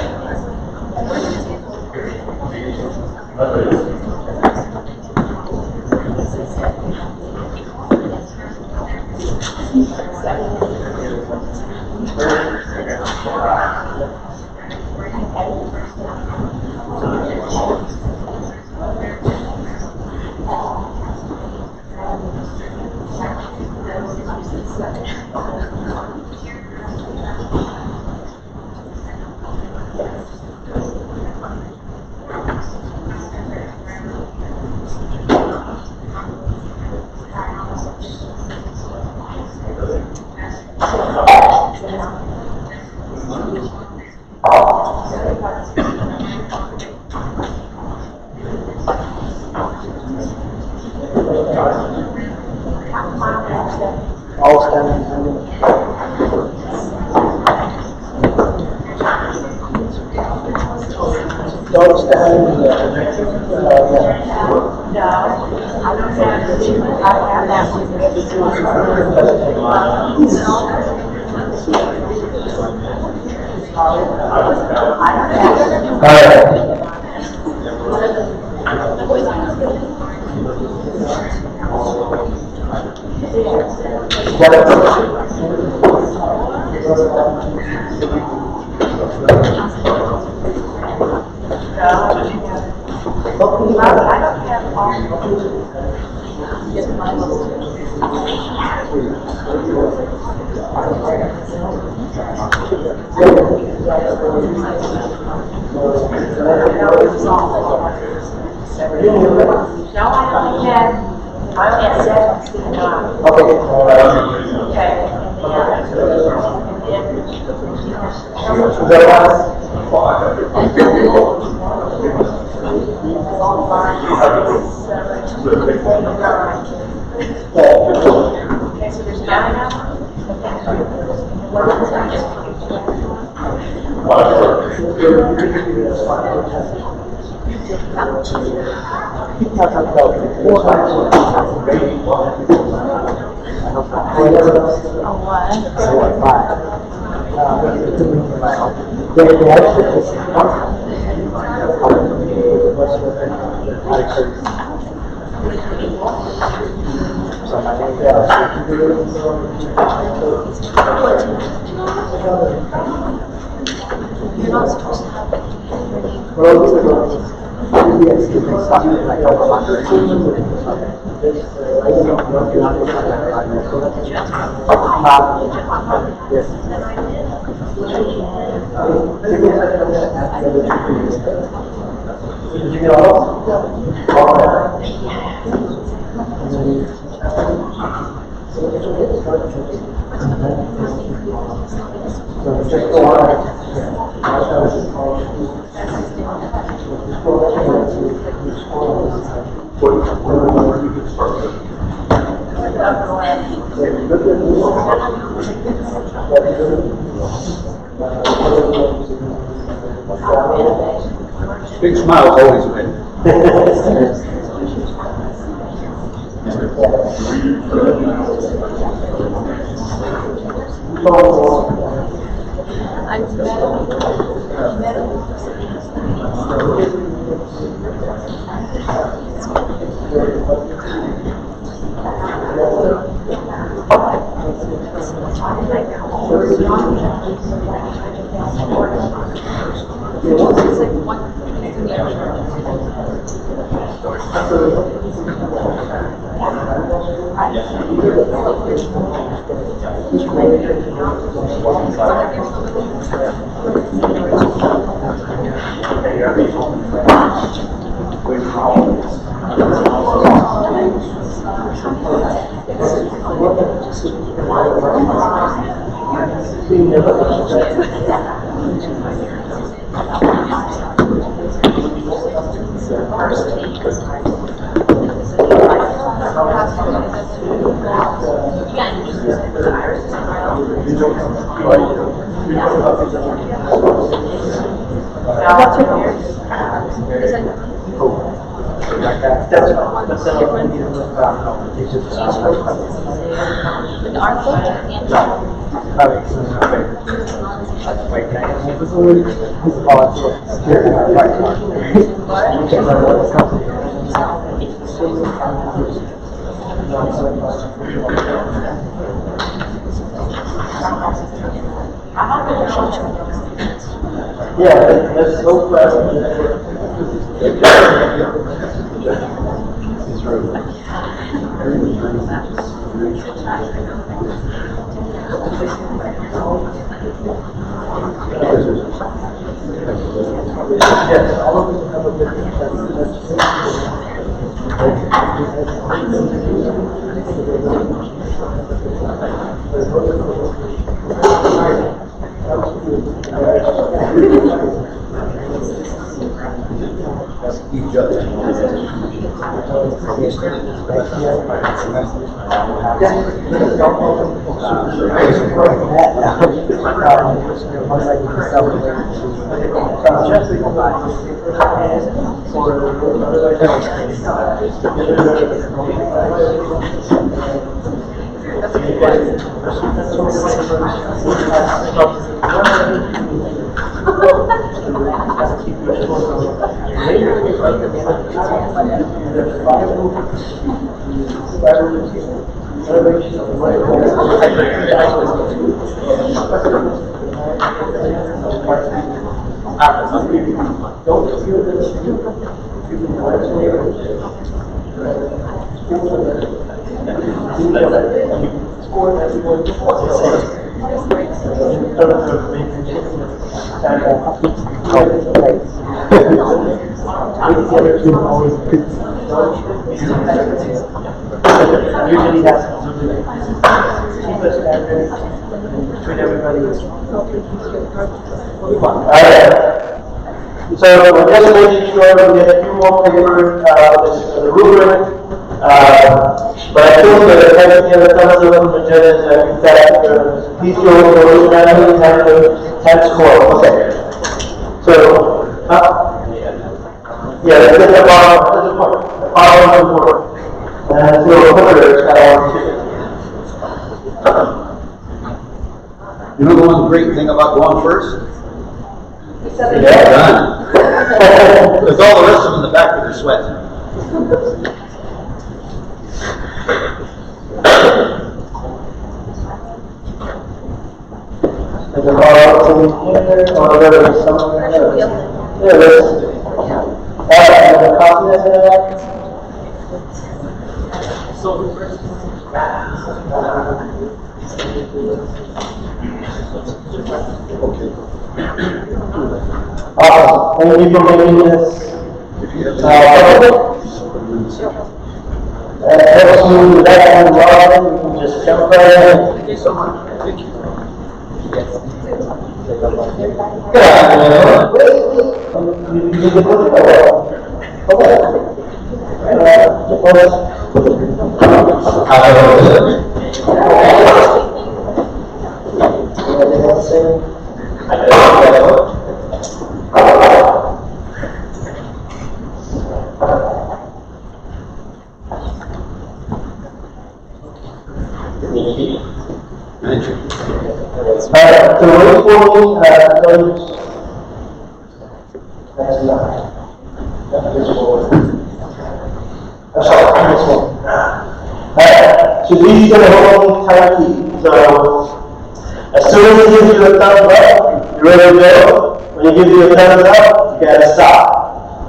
Speaker 1: All standing. Don't stand.
Speaker 3: You're not supposed to have it.
Speaker 1: Did you get all? So just go on.
Speaker 4: Big smile's always a win.
Speaker 1: Yeah, that's so pleasant.
Speaker 4: It's true.
Speaker 1: Yes, all of us have a different
Speaker 4: Each other.
Speaker 1: Usually that's cheapest standard between everybody. Alright. So we're just making sure we get a few more papers this is the rubric. But I think that everything that comes up from the judges that please go randomly have the 10 score. Okay. So yeah, let's get the bottom report. And so
Speaker 4: You know the one great thing about going first?
Speaker 1: yeah.
Speaker 4: Done. Because all the rest of them in the back that are sweating.
Speaker 1: There's a bottom here, or there is somewhere else. There it is. There's a copy of that. Awesome. Thank you for making this public. Helps you with that kind of problem. You can just jump right in.
Speaker 4: Thank you so much. Thank you.
Speaker 1: Good afternoon. You can put it away. Okay. Alright, so wait for me, that's not. This one. Sorry, this one. Alright, so these are the whole type key. So, as soon as it gives you a thumbs up, you're ready to go. When it gives you a thumbs up, you gotta stop.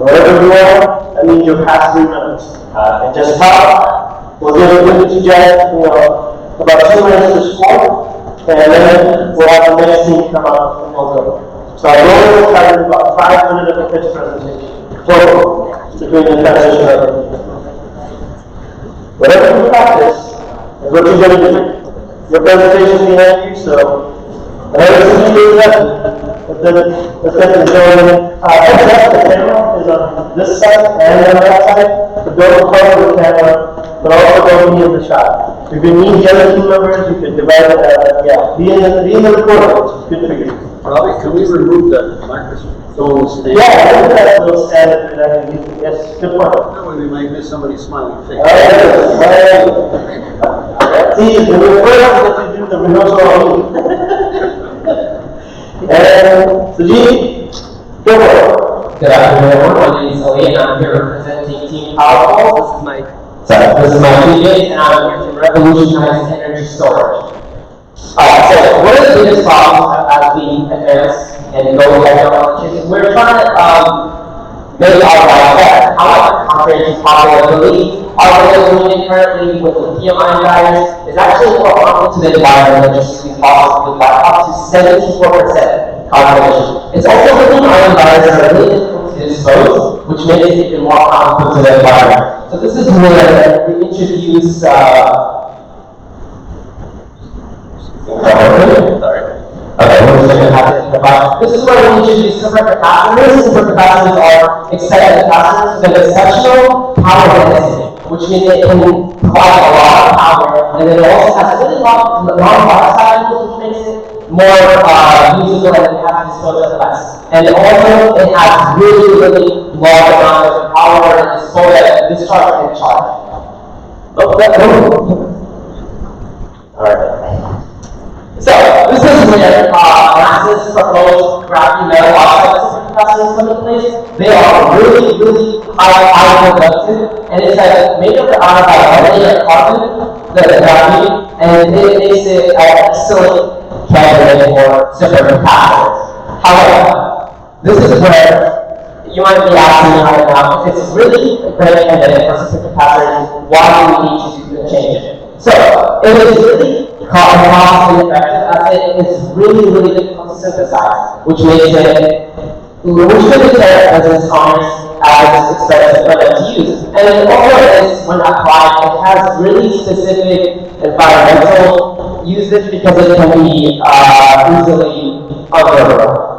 Speaker 1: Wherever you are, that means you're past 3 minutes. And just stop. We'll give it to Jack, about 2 minutes to score. And then we'll have the next team come up and we'll go. So our goal is to have about 5 minutes of a pitch presentation. Total, between the transition of everything. Whatever you practice is what you're going to do. Your presentation is behind you, so whatever you do is that. Let's get the gentleman. The camera is on this side and on that side. So don't cover the camera, but also don't be in the shot. If you need the other team members, you can divide it. Be in the recording. It's good for you.
Speaker 4: Robbie, can we remove the microphone stand?
Speaker 1: Yeah, I think that's a little standard for that. Yes, good point.
Speaker 4: That way we might miss somebody's smiling face.
Speaker 1: Alright. See, the first that you do the rehearsal on me. And Sajid, go for it.
Speaker 5: Good afternoon, everyone. My name is Willy, and I'm here representing Team Powerful. This is my PJ, and I'm here to revolutionize energy storage. So one of the biggest problems as we advance and go technology is we're trying to make our life better. However, contrary to popular belief, our way of doing it currently with lithium-ion batteries is actually more harmful to the environment than just using fossil fuel by up to 74% carbon emissions. It's also lithium-ion batteries that are really difficult to dispose, which makes it even more harmful to the environment. So this is where we introduce this is where we introduce supercapacitors. Supercapacitors are exceptional capacitors with exceptional power density. which means it can provide a lot of power, and then it also has really long life cycles, which makes it more usable and we have to dispose of less. And also, it has really, really large amounts of power and discharge and charge. Oh, that's Alright. So, this is where NASA's proposed graphene metal oxide supercapacitors come into place. They are really, really high productive, and it's like made up out of like organic carbon, the graphene, and it makes it an excellent candidate for supercapacitors. However, this is where you might be asking me right now, if it's really a great candidate for supercapacitors, why do we need to change it? So, it is really cost effective as it is really, really difficult to synthesize, which makes it, which could be as dishonest as it's expensive for them to use. And it also is, when applied, it has really specific environmental usage because it can be easily observable.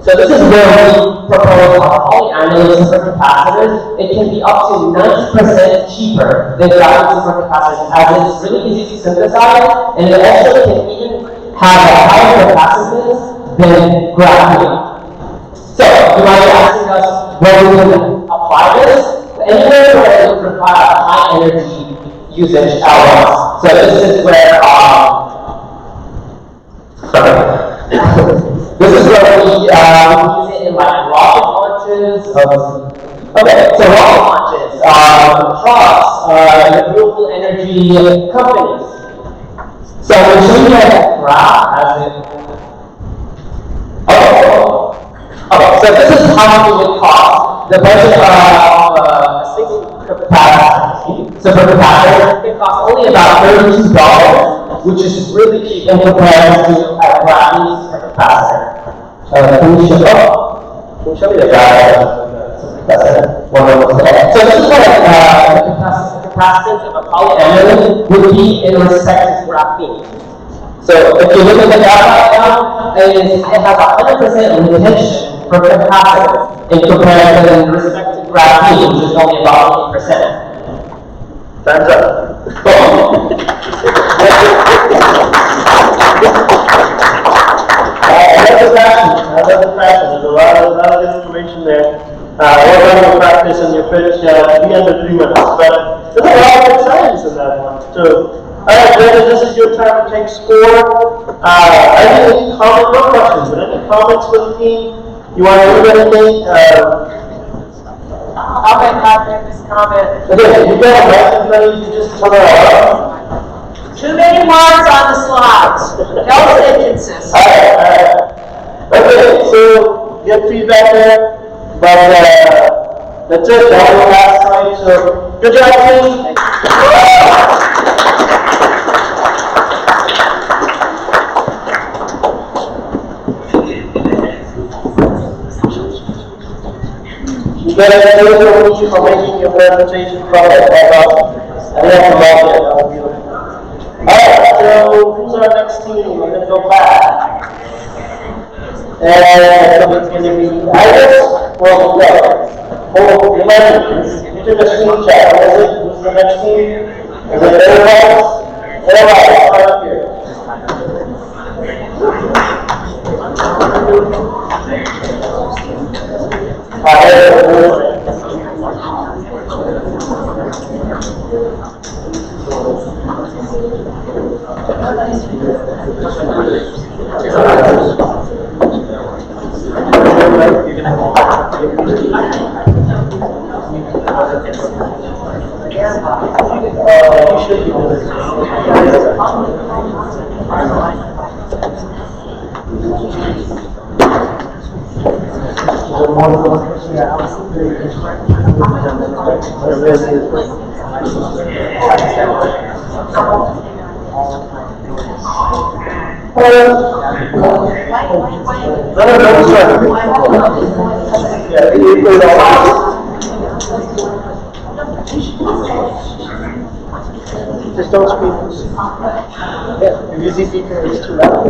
Speaker 5: So this is where we propose our polyaniline supercapacitors. It can be up to 90% cheaper than graphene supercapacitors, as it's really easy to synthesize, and it also can even have a higher capacitance than graphene. So you might be asking us where we can apply this. Anywhere where it would require a high energy usage at once. So this is where this is where we use it in like rocket launches. Okay, so rocket launches, trucks, renewable energy companies. So I'm going to show you a graph as it. Okay, so this is how much it would cost. The budget of a 6 supercapacitor can cost only about $32, which is really cheap in comparison to a graphene supercapacitor. Can you show me the graph? So this is what the capacitance of a polyaniline would be in respect to graphene. So if you look at the graph right now, it has 100% retention for capacitance in comparison in respect to graphene, which is only about 8%. Time's up.
Speaker 1: I love the passion. There's a lot of information there. We're going to practice and you're finished be under 3 minutes. But there's a lot of good science in that one. So, alright, Brandon, this is your time to take score. I didn't comment, no questions, but any comments for the team? You want to do anything?
Speaker 3: I'll make my famous comment.
Speaker 1: Okay, you got a message that you just turn it off.
Speaker 3: Too many words on the slides. No sentences.
Speaker 1: Alright. Okay, so get feedback there. But that's it. That was last time. So good job, team. You better thank you for making your presentation product. I have to love it. Alright, so who's our next team? We're gonna go back. And it's going to be Iris. Well, no. You took a screenshot. What is it? Who's the next team? Is it everybody? Everybody, right up here. Just don't speak. Yeah, if you see speaker, it's too loud.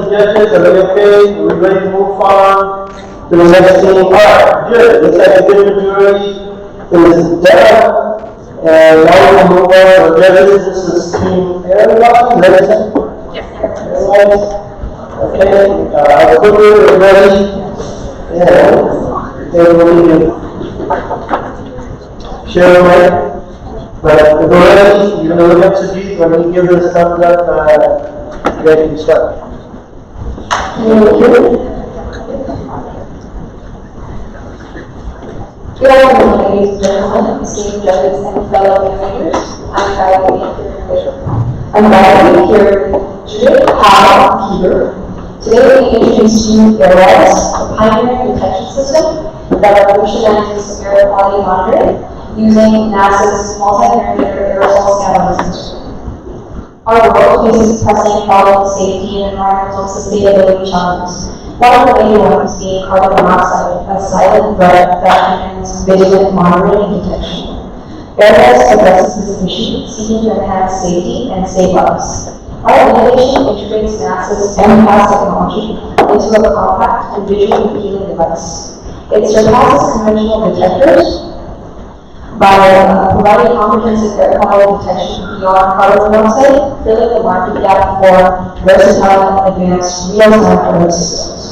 Speaker 1: Judges, are we okay? Are we ready to move on to the next team? Alright, good. Looks like a good majority is done. And now we can move on to the judges. This is team everybody. Ready? Okay. The equipment is ready. And they will need to share away. But if we're ready, you're going to look up to G. Let me give this thumbs up. Ready to start.
Speaker 6: Good afternoon, ladies and gentlemen, esteemed judges and fellow innovators. I'm glad to be here with Judith Howe Keeper. Today we introduce you Airwise, a pioneering detection system that revolutionizes air quality monitoring using NASA's multi-parameter aerosol scanning system. Our world faces pressing problems, safety, and environmental sustainability challenges. One of the main ones being carbon monoxide, a silent threat that demands vigilant monitoring and detection. Airwise addresses this issue, seeking to enhance safety and save lives. Our innovation integrates NASA's MPAS technology into a compact and visually appealing device. It surpasses conventional detectors by providing comprehensive air quality detection beyond carbon monoxide, filling the market gap for versatile and advanced real-time alert systems.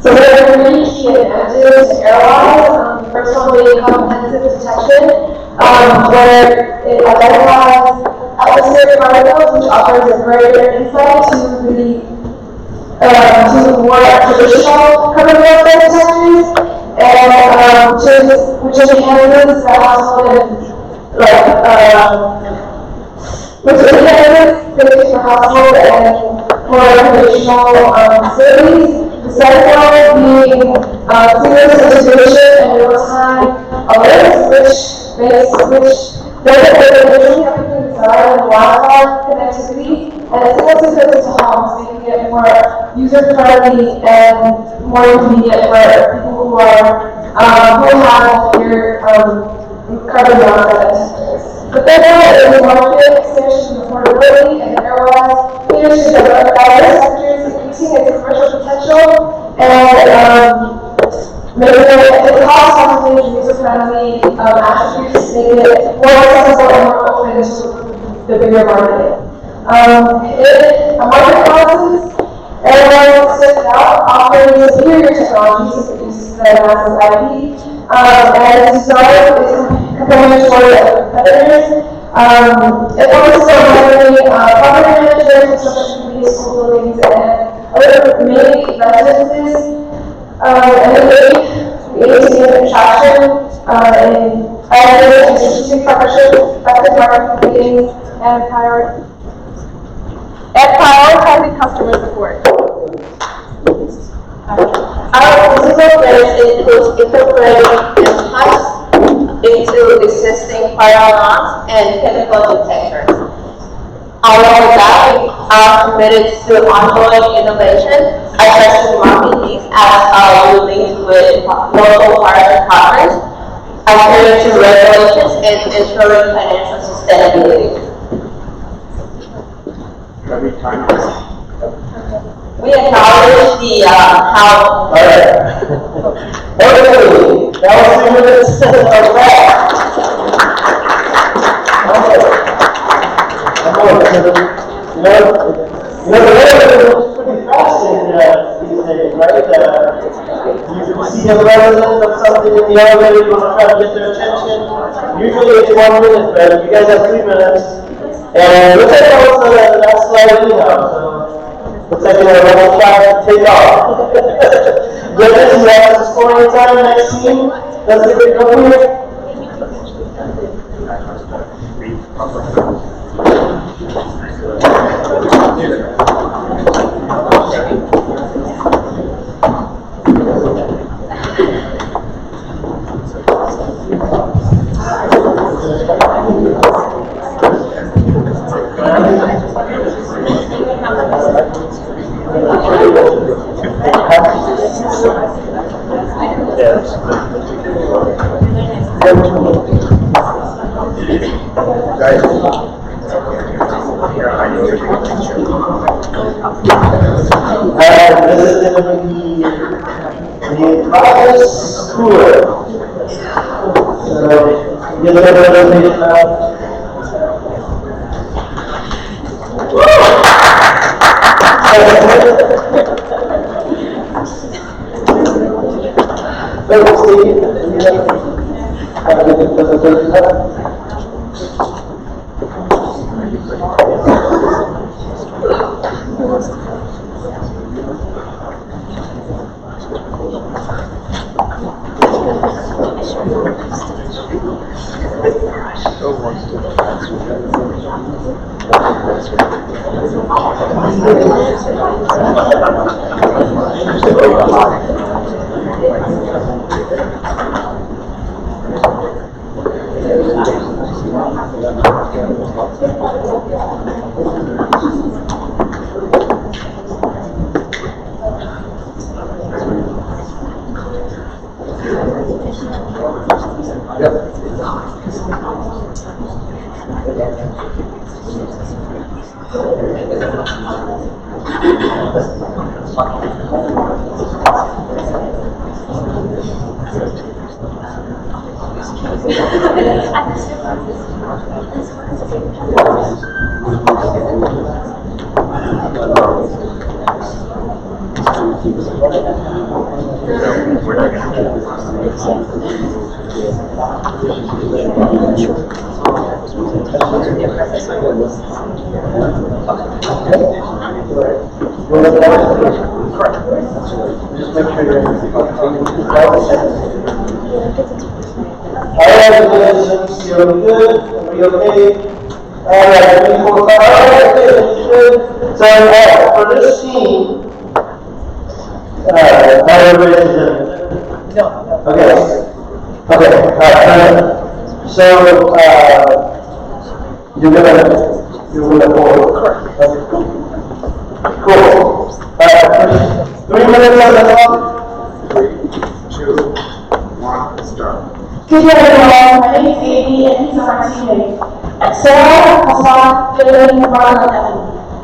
Speaker 3: So there are three key advantages to Airwise. First one being comprehensive detection, where it identifies atmospheric particles, which offers a greater insight to more traditional carbon monoxide detectors. And which enhances the household safety for household and for recreational facilities. The second one being seamless integration and real-time alerts, which benefit visually everything design and Wi-Fi connectivity, and it's seamlessly fits into homes, making it more user-friendly and more convenient for people who have your carbon dioxide detectors. The third one is market expansion and affordability, and Airwise leadership in diverse sectors, increasing its commercial potential and making it cost-effective, user-friendly attributes, making it more accessible and more open to the bigger market. In a market analysis, Airwise offering superior technologies to produce the massive IP. And this startup is comparing toward competitors. It focuses on hiring property managers, construction companies, school buildings, and other mainly residences. And we aim to get traction in and strategic partnerships, effective marketing meetings, and prioritizing customer support.
Speaker 6: Our physical plans includes incorporating pipes into existing fire alarms and chemical detectors. Along with that, we are committed to ongoing innovation, addressing market needs as we link with local fire departments, adhering to regulations, and ensuring financial sustainability. We acknowledge the how.
Speaker 1: All right. Okay, that was 2 minutes of that. The weather is pretty fast these days, right? You see a resident of something in the elevator, you want to try to get their attention. Usually it's 1 minute, but you guys have 3 minutes. And looks like that was the last slide anyhow, so looks like we're almost trying to take off. Dennis, you have some scoring time, next team. Let's get it going here. This is going to be the office tour. So, get a presentation now. Congratulations, you're good. Are you okay? Alright, 3, 4, 5. Alright, good. So, for this team, so, you're gonna forward. Correct. Okay, cool. 3 minutes on the clock.
Speaker 7: 3, 2, 1, start.
Speaker 3: Good day, everyone. My name is Amy, and these are my teammates. Sarah, Hassan, Dylan, Ron, and Evan.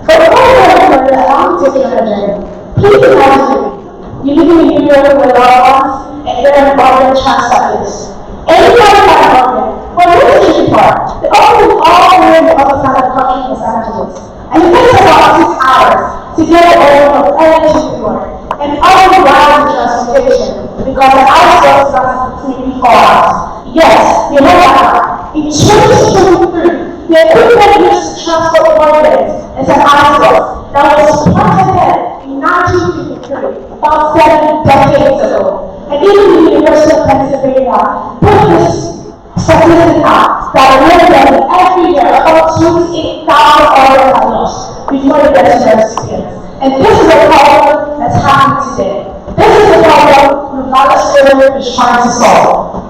Speaker 3: But before I go any further, I want to take you on a journey. Please imagine you live in New York with loved ones, and you're in an apartment trying to start this. Anybody got an apartment? Well, here's the tricky part. The office is all the way on the other side of the country in Los Angeles. And it takes about 6 hours to get it over from LA to New York. and other routes of transportation, because the outsourced transportation far. Yes, you know that. In 2023, the equipment used to transport ordnance as an outsource that was planted in 1953, about 7 decades ago. And even the University of Pennsylvania put this statistic out that every year about 28,000 orders are lost before they get to their recipients. And this is a problem that's happening today. This is a problem Nevada State is trying to solve.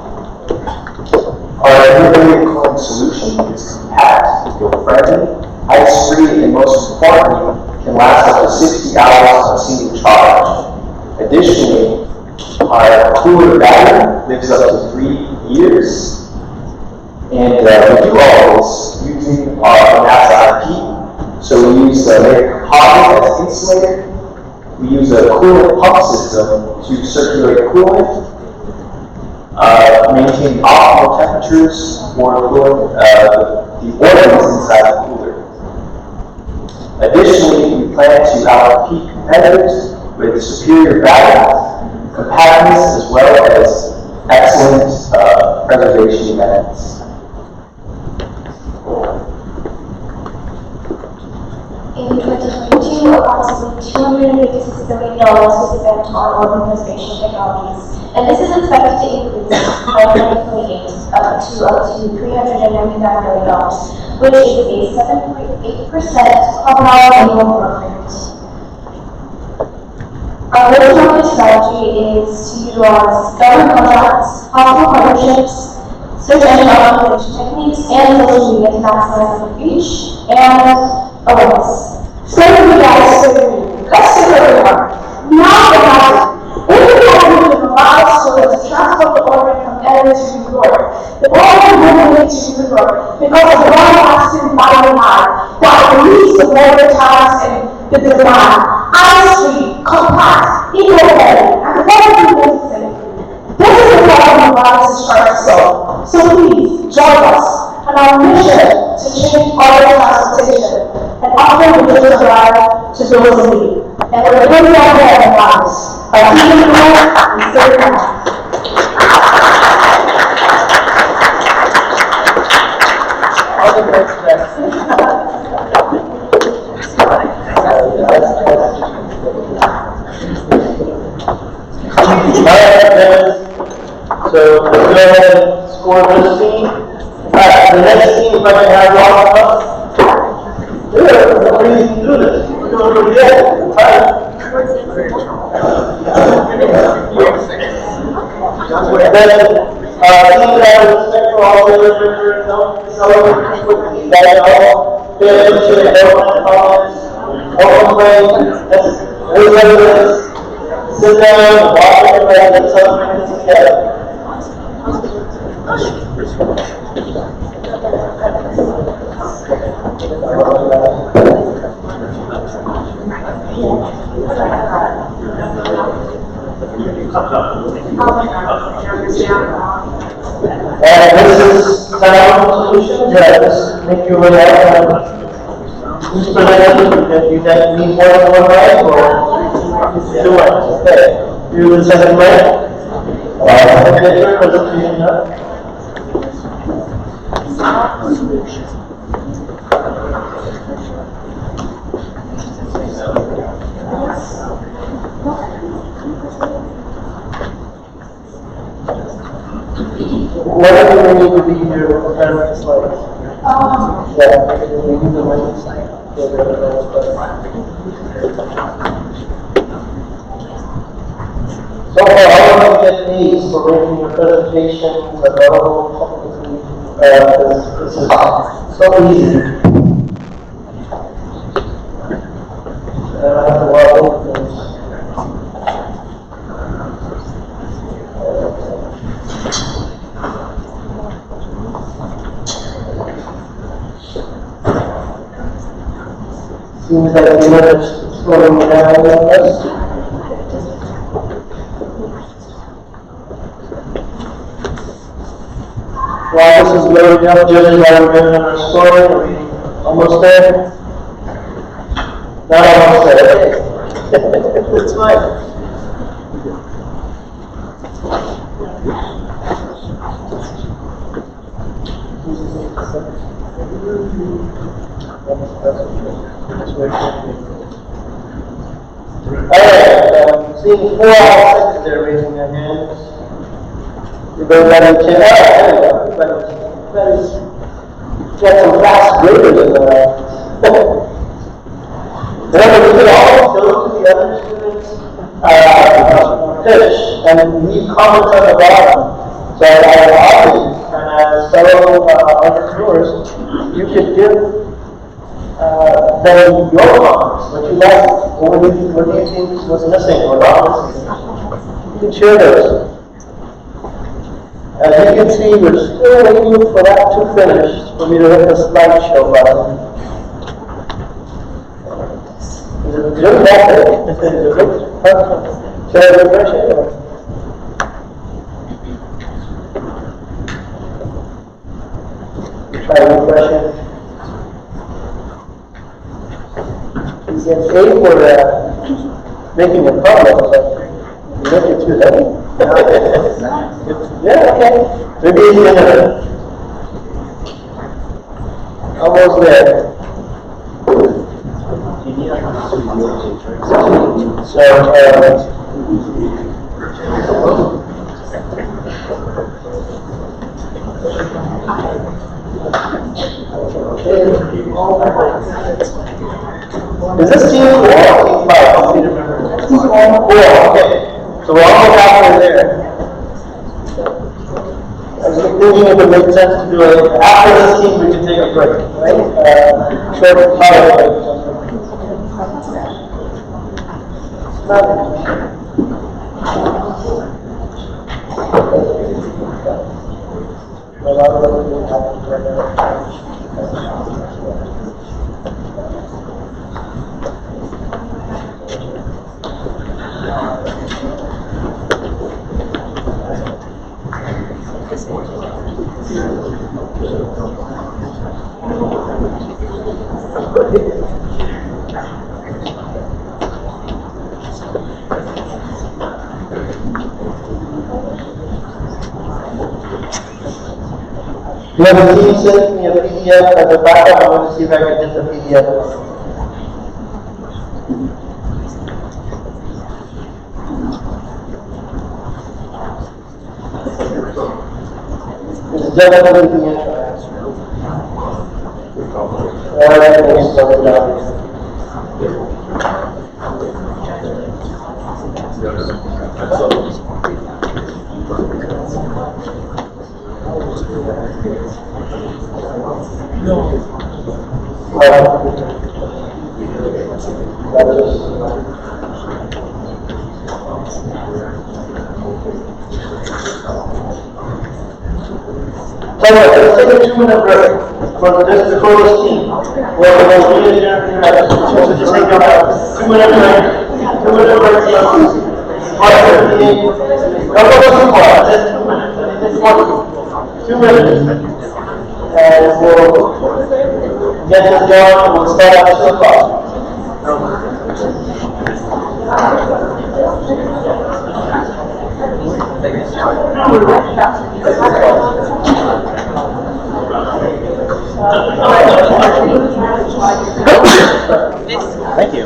Speaker 8: Our everyday cooling solution is compact, fuel-friendly, ice-free, and most importantly, can last up to 60 hours on a single charge. Additionally, our cooler battery lives up to 3 years. And we do all this using our NASA IP. So we use the layer composite as insulator. We use a coolant pump system to circulate coolant, maintain optimal temperatures for cooling the organs inside the cooler. Additionally, we plan to outcompete competitors with superior battery compactness as well as excellent preservation methods.
Speaker 6: In 2022, approximately $256 billion was spent on organ preservation technologies, and this is expected to increase by 2028 to up to $399 billion, which is a 7.8% compound annual growth rate. Our go-to-market strategy is to utilize government contracts, hospital partnerships, search engine optimization techniques, and social media to maximize the reach and awareness. So you guys, let's do everyone. Now imagine, if we had moved from Nevada to transport the organ from LA to New York, the organ wouldn't to New York because of the long accident by the line that released the labor times and the design. Ice-free, compact, eco-friendly, and quality safe. This is the problem Nevada is trying to solve. So please, join us on our mission to change organ transportation and offer the digital drive to those in need. And we're doing that here in Lapse by keeping life and saving lives.
Speaker 5: All the best.
Speaker 1: So let's go ahead and score this team. Alright, the next team, if I can have y'all come up. Good, we're going to do this. We're doing pretty good. Alright. And then, team that I respect for all the other celebrating with you guys all. Pay attention to everyone's comments. Don't complain. Let's sit down, watch everybody, and celebrate this together. And this is sound solutions that just make you relax. Who's presenting? If you think need more than one mic or two mics, okay. Do the second mic. Get your presentation up. Whatever you need to be here to prepare the slides. Yeah, we need the right slide. So how do you get these for making your presentations available publicly? This is so easy. I have to log in things. Seems like the image slowing down a little bit. While this is loading up, judges are giving our story. Are we almost there? Not almost there. It's fine. Alright, seeing 4 out of 6 there raising their hands. Everybody check out. Everybody's got some fast graders in their eyes. Remember, we could all go to the other students' pitch and leave comments on the bottom. So as audience and as fellow entrepreneurs, you could give them your comments, what you like, what do you think was missing or not missing. You can share those. As you can see, we're still waiting for that to finish for me to hit the slideshow button. Is it good method? Is it good? Should I refresh it? Try to refresh it. You get paid for making it public, but you make it too heavy. Yeah, okay. Maybe it's the end of it. Almost there. So, is this team 4 or team 5? I don't remember. 4, okay. So we're almost halfway there. I was thinking if it makes sense to do it after this team, we can take a break, right? Short power break. You have a team sent me a PDF at the back. I'm going to see if I can get the PDF. It's definitely the intro. So let's take a 2-minute break for just before this team. We'll be here so just take a 2-minute break. 2-minute break. Just 2 minutes. 2 minutes. And we'll get this going and we'll start at 2 o'clock. Thank you.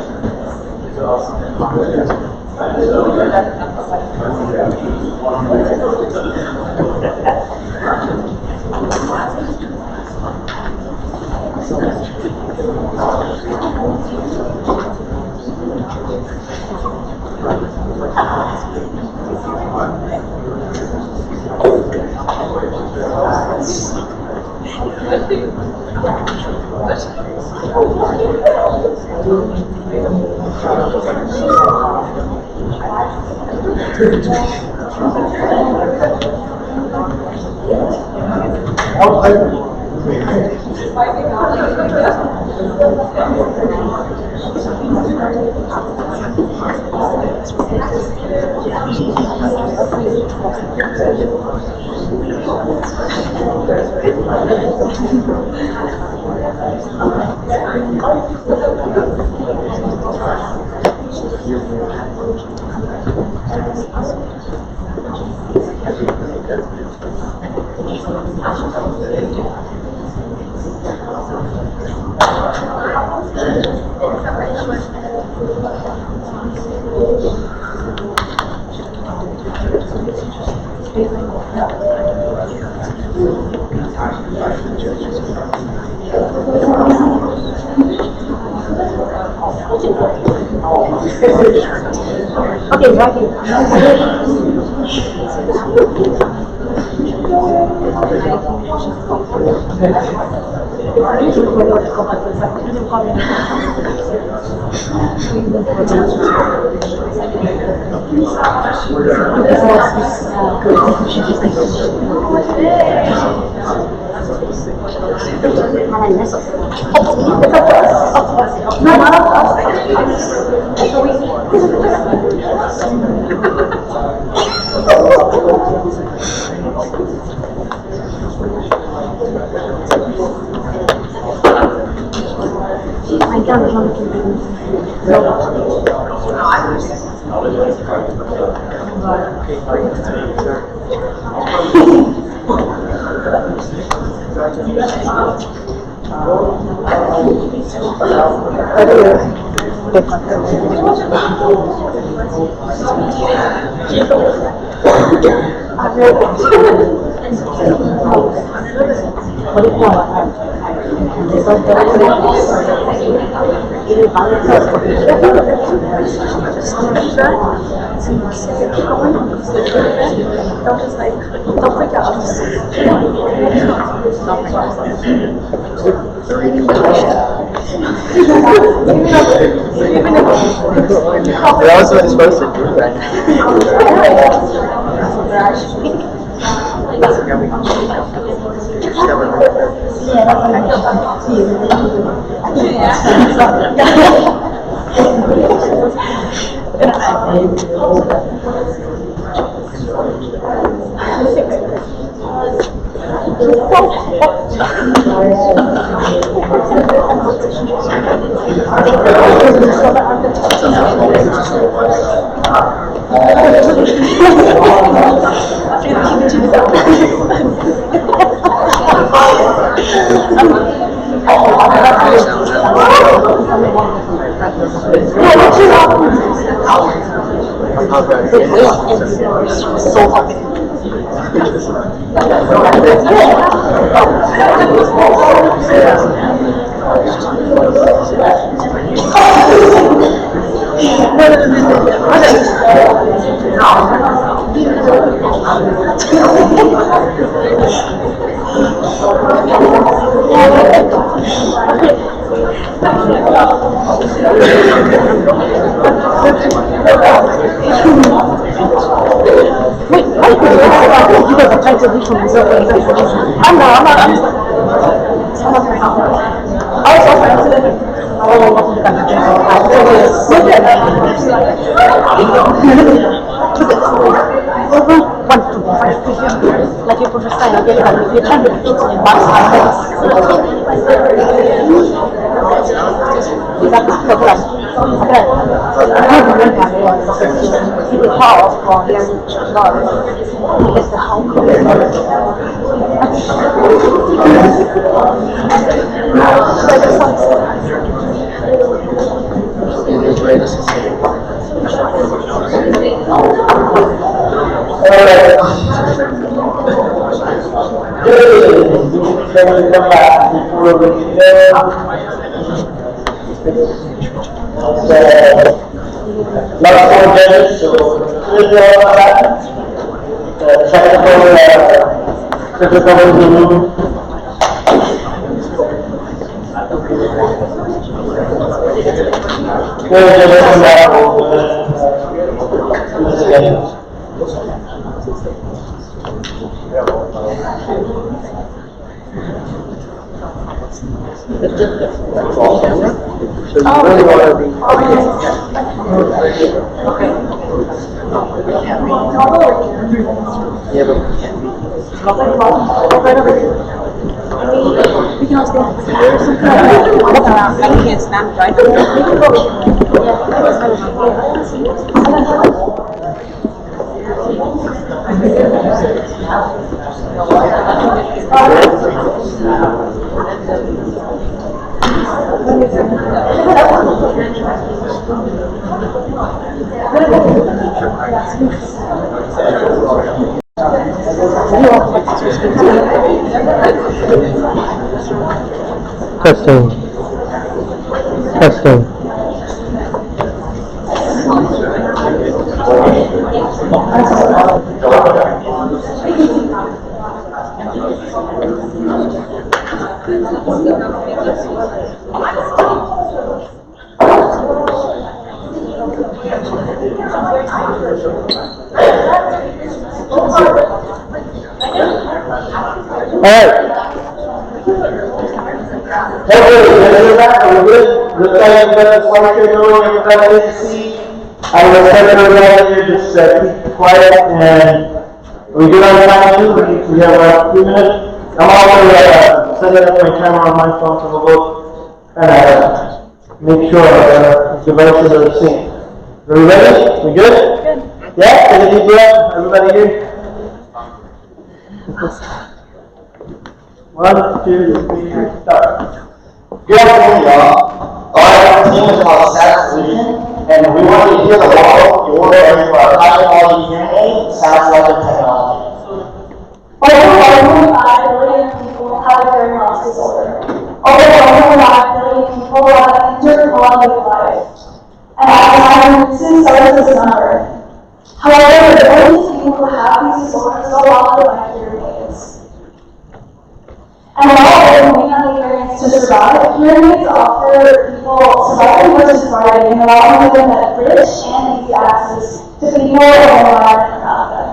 Speaker 6: Okay, right here.
Speaker 4: That was what it's supposed to do right
Speaker 5: Testing. Testing.
Speaker 1: Looks like you've got the slideshow going, everybody can see. I will set everybody here, just keep quiet, and we do have time too, we have a few minutes. I'm also setting up my camera on my phone, so we'll go make sure the devices are synced. Are we ready? We good? Good. Yeah, take a deep breath, everybody here. 1, 2, 3, start.
Speaker 8: Good afternoon, y'all. Our team is called Sound Solution, and we want you to hear the world. You want to hear our high-quality hearing aid, sound selective technology.
Speaker 3: Over 1.5 billion people have a hearing loss disorder. Over 1.5 billion people have injured quality of life. And advertising serves this number. However, those people who have these disorders no longer like hearing aids. And while they may not be hearing aids to survive, hearing aids offer people surviving versus thriving and allowing them that bridge and easy access to people and the environment around them.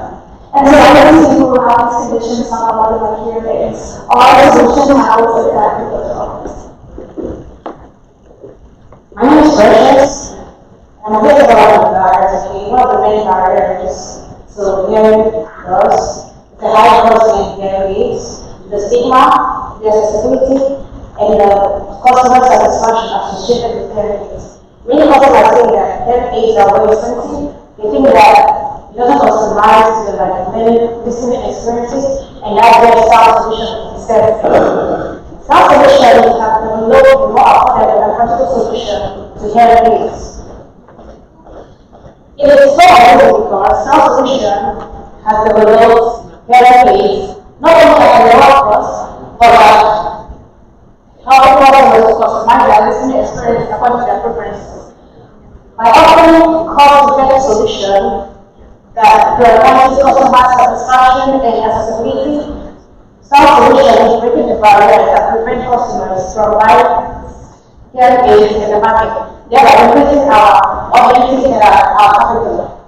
Speaker 3: And so those people who have these conditions not allowed like hearing aids, our solution helps exactly those problems.
Speaker 6: My name is Precious, and I'm here about the barriers. One of the main barriers to hearing loss, the high cost in hearing aids, the stigma, the accessibility, and the customer satisfaction associated with hearing aids. Many customers think that hearing aids are very expensive. They think that it doesn't customize to many listening experiences, and that's where Sound Solution instead. Sound Solution have developed more affordable and practical solution to hearing aids. It is so amazing because Sound Solution has developed hearing aids not only at a lower cost, but helping customers to customize their listening experience according to their preferences. By offering cost-effective solution that prioritize customer satisfaction and accessibility, Sound Solution is breaking the barriers that prevent customers from buying hearing aids in the market, thereby increasing our authenticity and our capital.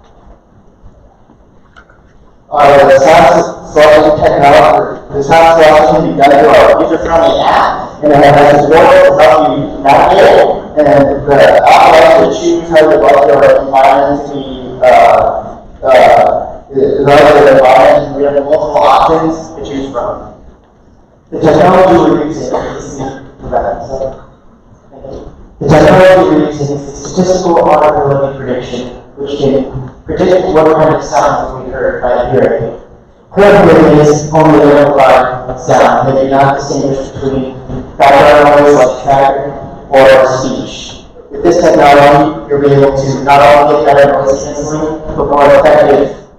Speaker 8: The sound selection technology, the sound selection can be done through our user-friendly app, and it has support to help you navigate, and the app lets you choose how you'd like your environment to be environment. We have multiple options to choose from. The technology we're using is the technology we're using is statistical audibility prediction, which can predict what kind of sounds will be heard by the hearing aid. Currently, it is only identified sound. They do not distinguish between background noise like traffic or speech. With this technology, you'll be able to not only get better noise canceling, but more effective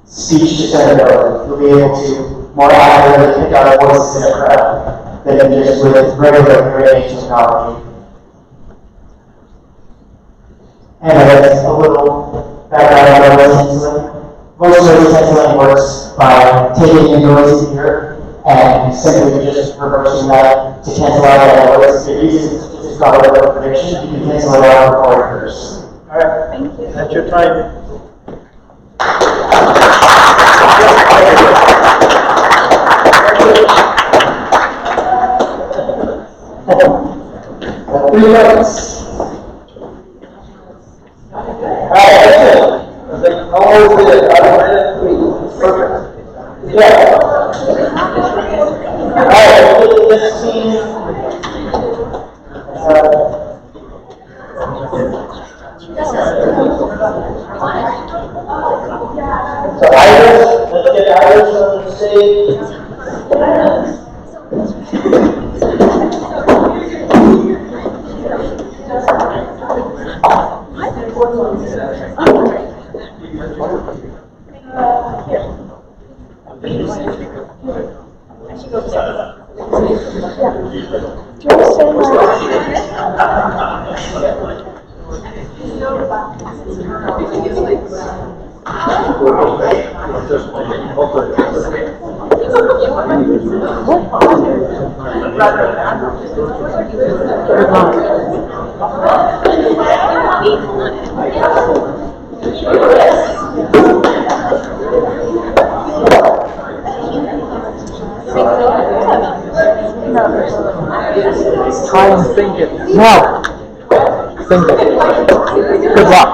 Speaker 8: speech discernibility. You'll be able to more accurately pick out voices in a crowd than just with regular hearing aid technology. And that's a little background on noise canceling. Most noise canceling works by taking the noise here and simply just reversing that to cancel out that noise. If you're using statistical audibility prediction, you can cancel it out before it occurs.
Speaker 1: Alright, thank you. That's your time. 3 minutes. Alright, that's it. Almost did it. It's perfect. Yeah. Alright, this team. So Iris, let's get Irish on the stage.
Speaker 9: Try and think it. No. Think it. Good luck.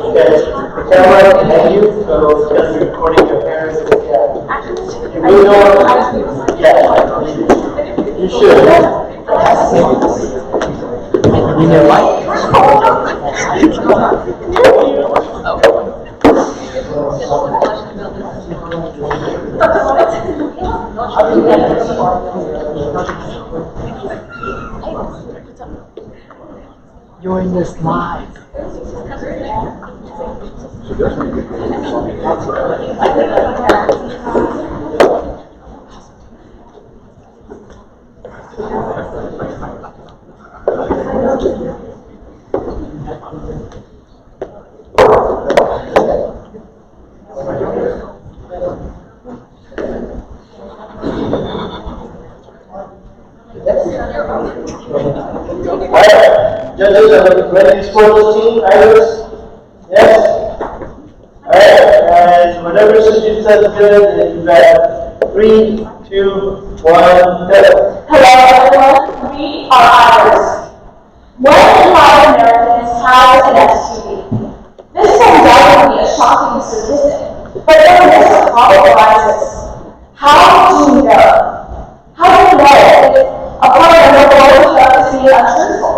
Speaker 1: Okay, the camera and you, so just recording your parents. You really know? Yeah. You should.
Speaker 9: You know what? You're in this live.
Speaker 1: Alright, judges are ready to score this team, Iris? Yes? Alright, and whatever you said is good, and you've got 3, 2, 1, go.
Speaker 3: Hello everyone, we are Iris. 1 in 5 Americans has an STD. This is undoubtedly a shocking statistic, but there is a problem arises. How do you know? How do you know if a part of your goal is to be untruthful?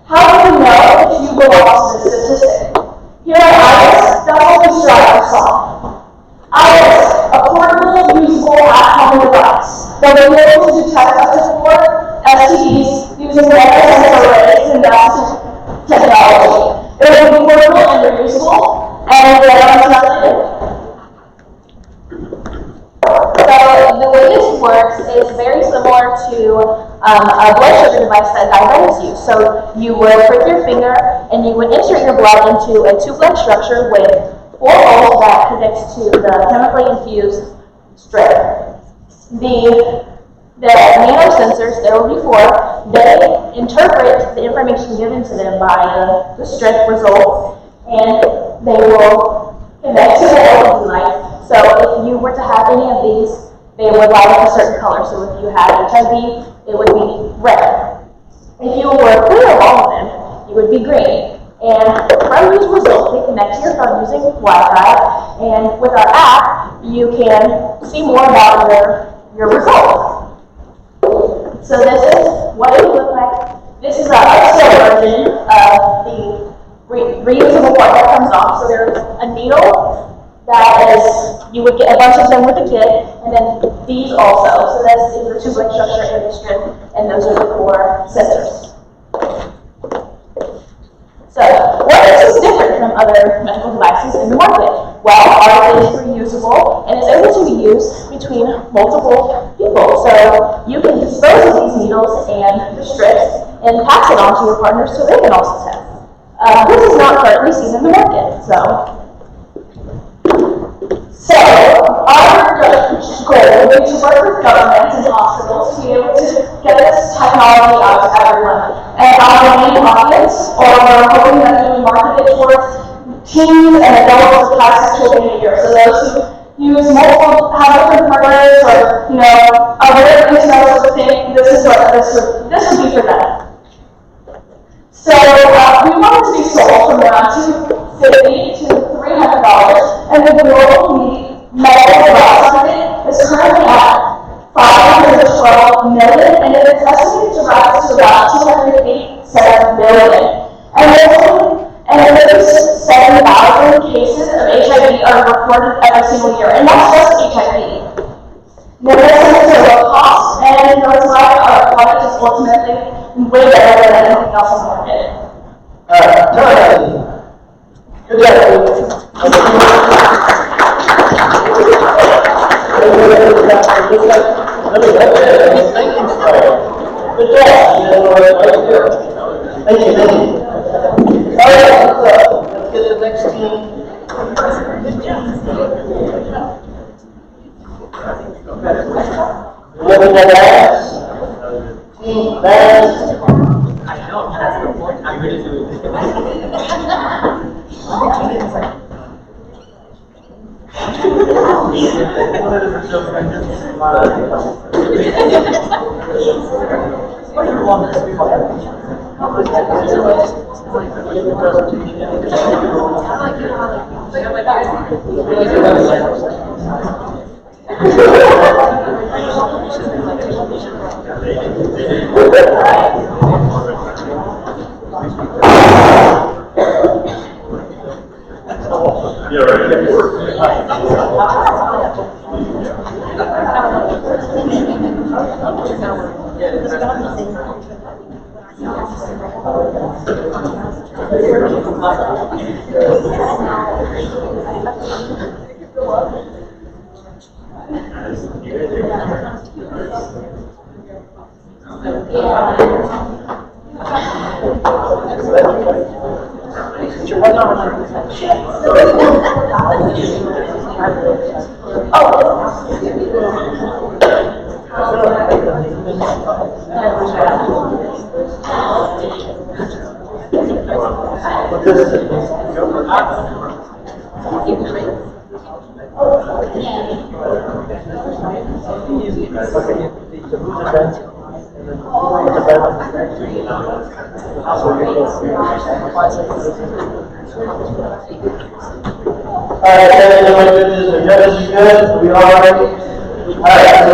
Speaker 3: How do you know if you belong to this statistic? Here at Iris, that's what we strive to solve. Iris, a portable, usable, at-home device that will be able to detect up to 4 STDs using sensor arrays and massive technology. It will be portable and reusable, and it will be nothing.
Speaker 6: So the way this works is very similar to a blood sugar device that diabetics use. So you would prick your finger and you would insert your blood into a tube-like structure with 4 holes that connects to the chemically infused strip. The nanosensors, there will be 4, they interpret the information given to them by the strip results, and they will connect to the LED light. So if you were to have any of these, they would light up a certain color. So if you had HIV, it would be red. If you were clear of all of them, you would be green. And from these results, they connect to your phone using Wi-Fi. And with our app, you can see more about your results. So this is what it would look like. This is an upscale version of the reusable part that comes off. So there's a needle that is, you would get a bunch of them with the kit, and then these also. So that's the tube-like structure and the strip, and those are the 4 sensors. So what makes this different from other medical devices in the market? Well, ours is reusable, and it's able to be used between multiple people. So you can dispose of these needles and the strips and pass it on to your partners so they can also test. This is not currently seen in the market. So our goal would be to work with governments and hospitals to be able to get this technology out to everyone. And our main audience, or we're hoping that we would market it towards teens and adults with high sexual behavior. So those who use multiple, have different partners, or are very into those sort of thing, this is what this would be for them. So we want it to be sold from around $250 to $300, and the global medical device market is currently at $520
Speaker 3: And that's why our product is ultimately way better than anything else on the market.
Speaker 1: Good Thank you. All right, let's get the next team. Looking at that. Team Lapse.
Speaker 5: I know, that's the point. I'm going to do it.
Speaker 1: Good. We all right? All right, so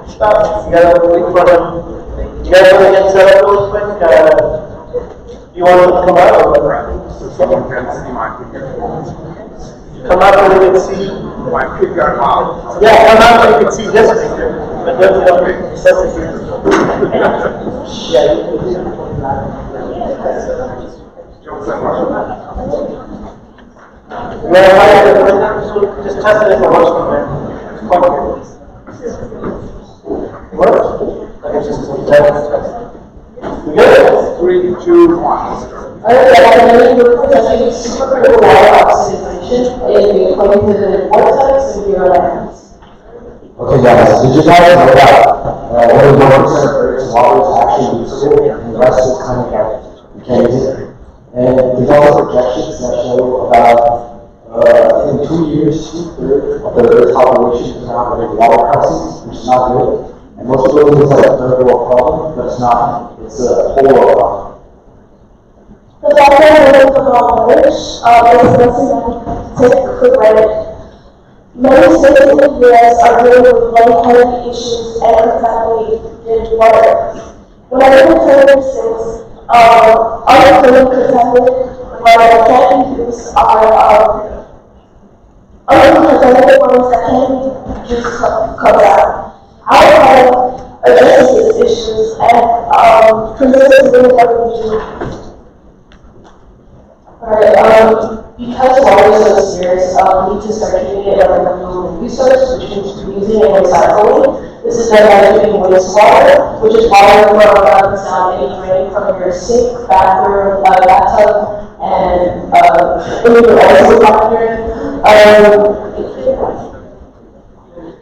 Speaker 1: stop. You gotta wait for them. You guys want to get set up really quick? You want them to come out or what?
Speaker 7: Someone can see my figure.
Speaker 1: Come out so they can see.
Speaker 7: My figure out.
Speaker 1: Yeah, come out so you can see this picture. But then we don't just test it if it works from there. Works? I guess just test. We good?
Speaker 7: 3, 2, 1.
Speaker 3: Alright, presenting super critical data optimization in according to the vortex and your lands.
Speaker 8: Okay guys, did you guys know that only 1% of Earth's water is actually usable and the rest is kind of like you can't use it? And there's also projections that show about in 2 years, 2/3 of the Earth's population is now going to be water crisis, which is not good. And most people think it's like a third world problem, but it's not. It's a whole world problem.
Speaker 3: The background of the knowledge is something that take for granted. Many states in the U.S. are dealing with lightheaded issues and contaminated water. When I live in Canada states, unclean contaminated water can't be used are uncontaminated ones that can't be used comes out. Our product addresses these issues and presents really what we do. Alright, because water is so scarce, we need to start treating it like a renewable resource, which means reusing and recycling. This is done by treating wastewater, which is water from any drain from your sink, bathroom, bathtub, and your also factor.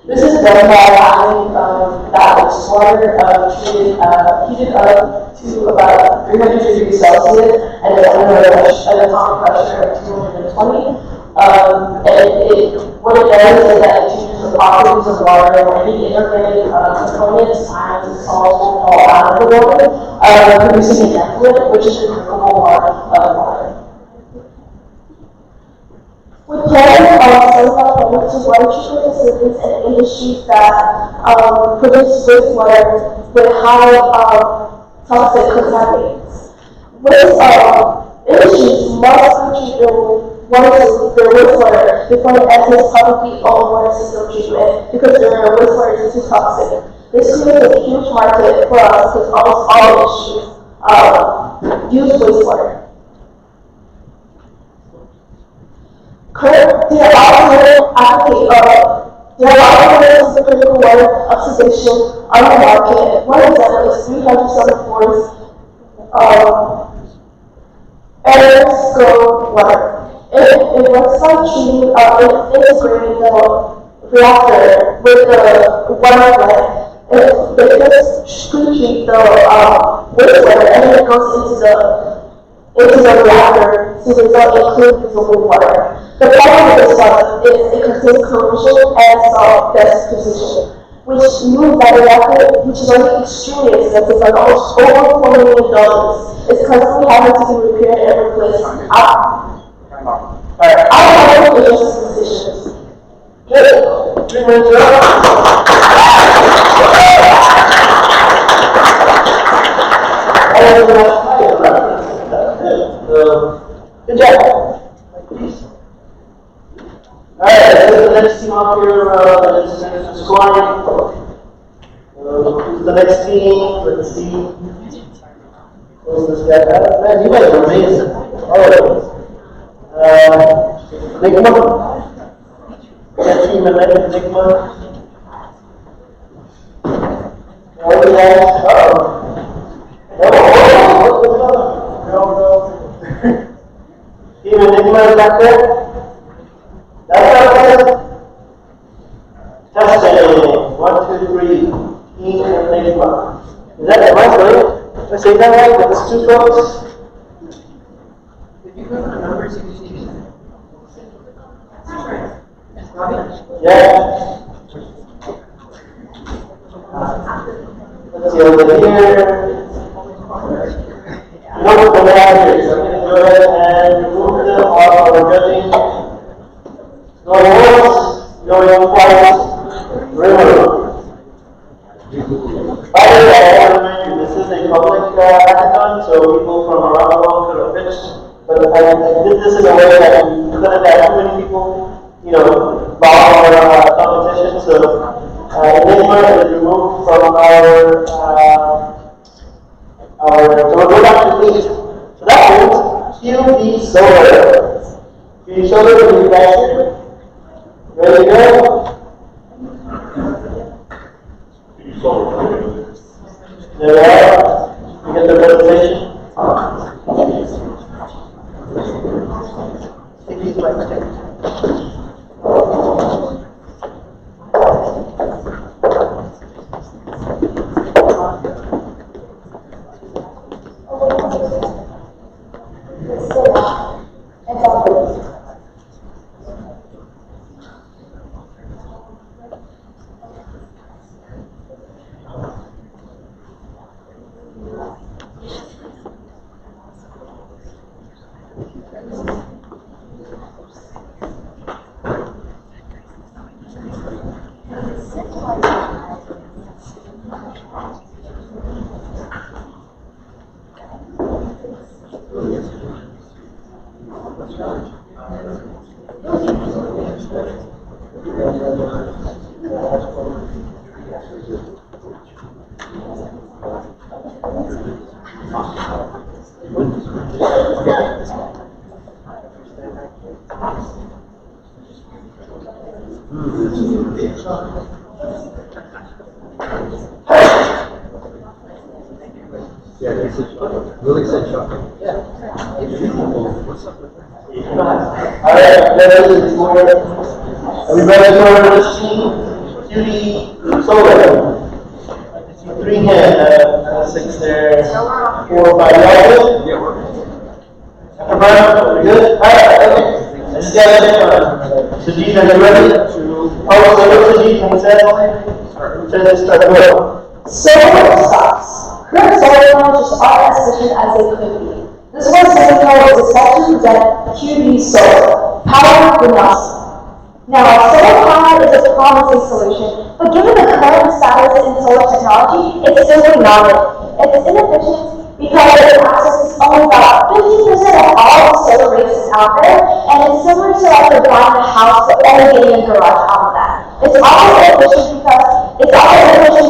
Speaker 3: This is done by having that wastewater heated up to about 300 degrees Celsius and it's under an atomic pressure of 220. What it does is that it changes the properties of water and any inorganic components, ions, salts will fall out of the water, producing an effluent, which is a drinkable part of water. We plan some to water treatment facilities and industries that produce wastewater with high toxic contaminants. Waste industries must be treated their wastewater before it enters publicly owned water system treatment because their wastewater is too toxic. This creates a huge market for us because almost all industries use wastewater. There are alternatives to critical water oxidation on the market. One example is 374's air-scope water. It works by integrating the reactor with the water plant. It just treat the wastewater and then it goes into the reactor so it doesn't include usable water. The problem with this one is it contains corrosion and salt deposition, which means that the reactor, which is only extremely expensive, like almost over $4 million, is constantly having to be repaired and replaced. I don't know just decisions.
Speaker 1: Good job. Alright, so the next team up here is scoring. Who's the next team? Let's see. Who's this guy? Man, you guys are amazing. Alright. Enigma. That team Enigma. Oh, yeah. Team Enigma is back there? That's right. Testing. 1, 2, 3. Team Enigma. Is that right? Did I say that right? That's two folks?
Speaker 10: If you go to the numbers, you can see it.
Speaker 1: Yeah. Let's see over here. Look at the managers. I'm going to go ahead and remove them off our judging. Going once, going twice, remove. By the way, I want to remind you, this is a public hackathon, so people from around the world could have pitched. But I did this in a way that we couldn't have too many people, involved in our competition. So Enigma is removed from our so we'll go back to 8. So that means QB Solar. QB Solar manufactured. Ready to go? There we are. You get the presentation. Take these mics too.
Speaker 4: Yeah, he said chocolate. Willy said chocolate. Yeah. What's up with that?
Speaker 1: Alright, are we ready for this team? QB Solar. I see 3 hands. 6 there. 4 or 5. Y'all good?
Speaker 4: Yeah, we're
Speaker 1: Everybody, we good? Alright, okay. I just got to Sajid, are you ready? Oh, so Sajid, can we say something? Start going.
Speaker 3: Solar stocks. Current solar panels are as efficient as they could be. This one semicolon is set to present QB Solar, power with NASA. Now, solar power is a promising solution, but given the current status in solar technology, it's simply not it. It's inefficient
Speaker 6: because it accesses only about 50% of all the solar races out there, and it's similar to like the buying a house but only getting a garage out of that. It's also efficient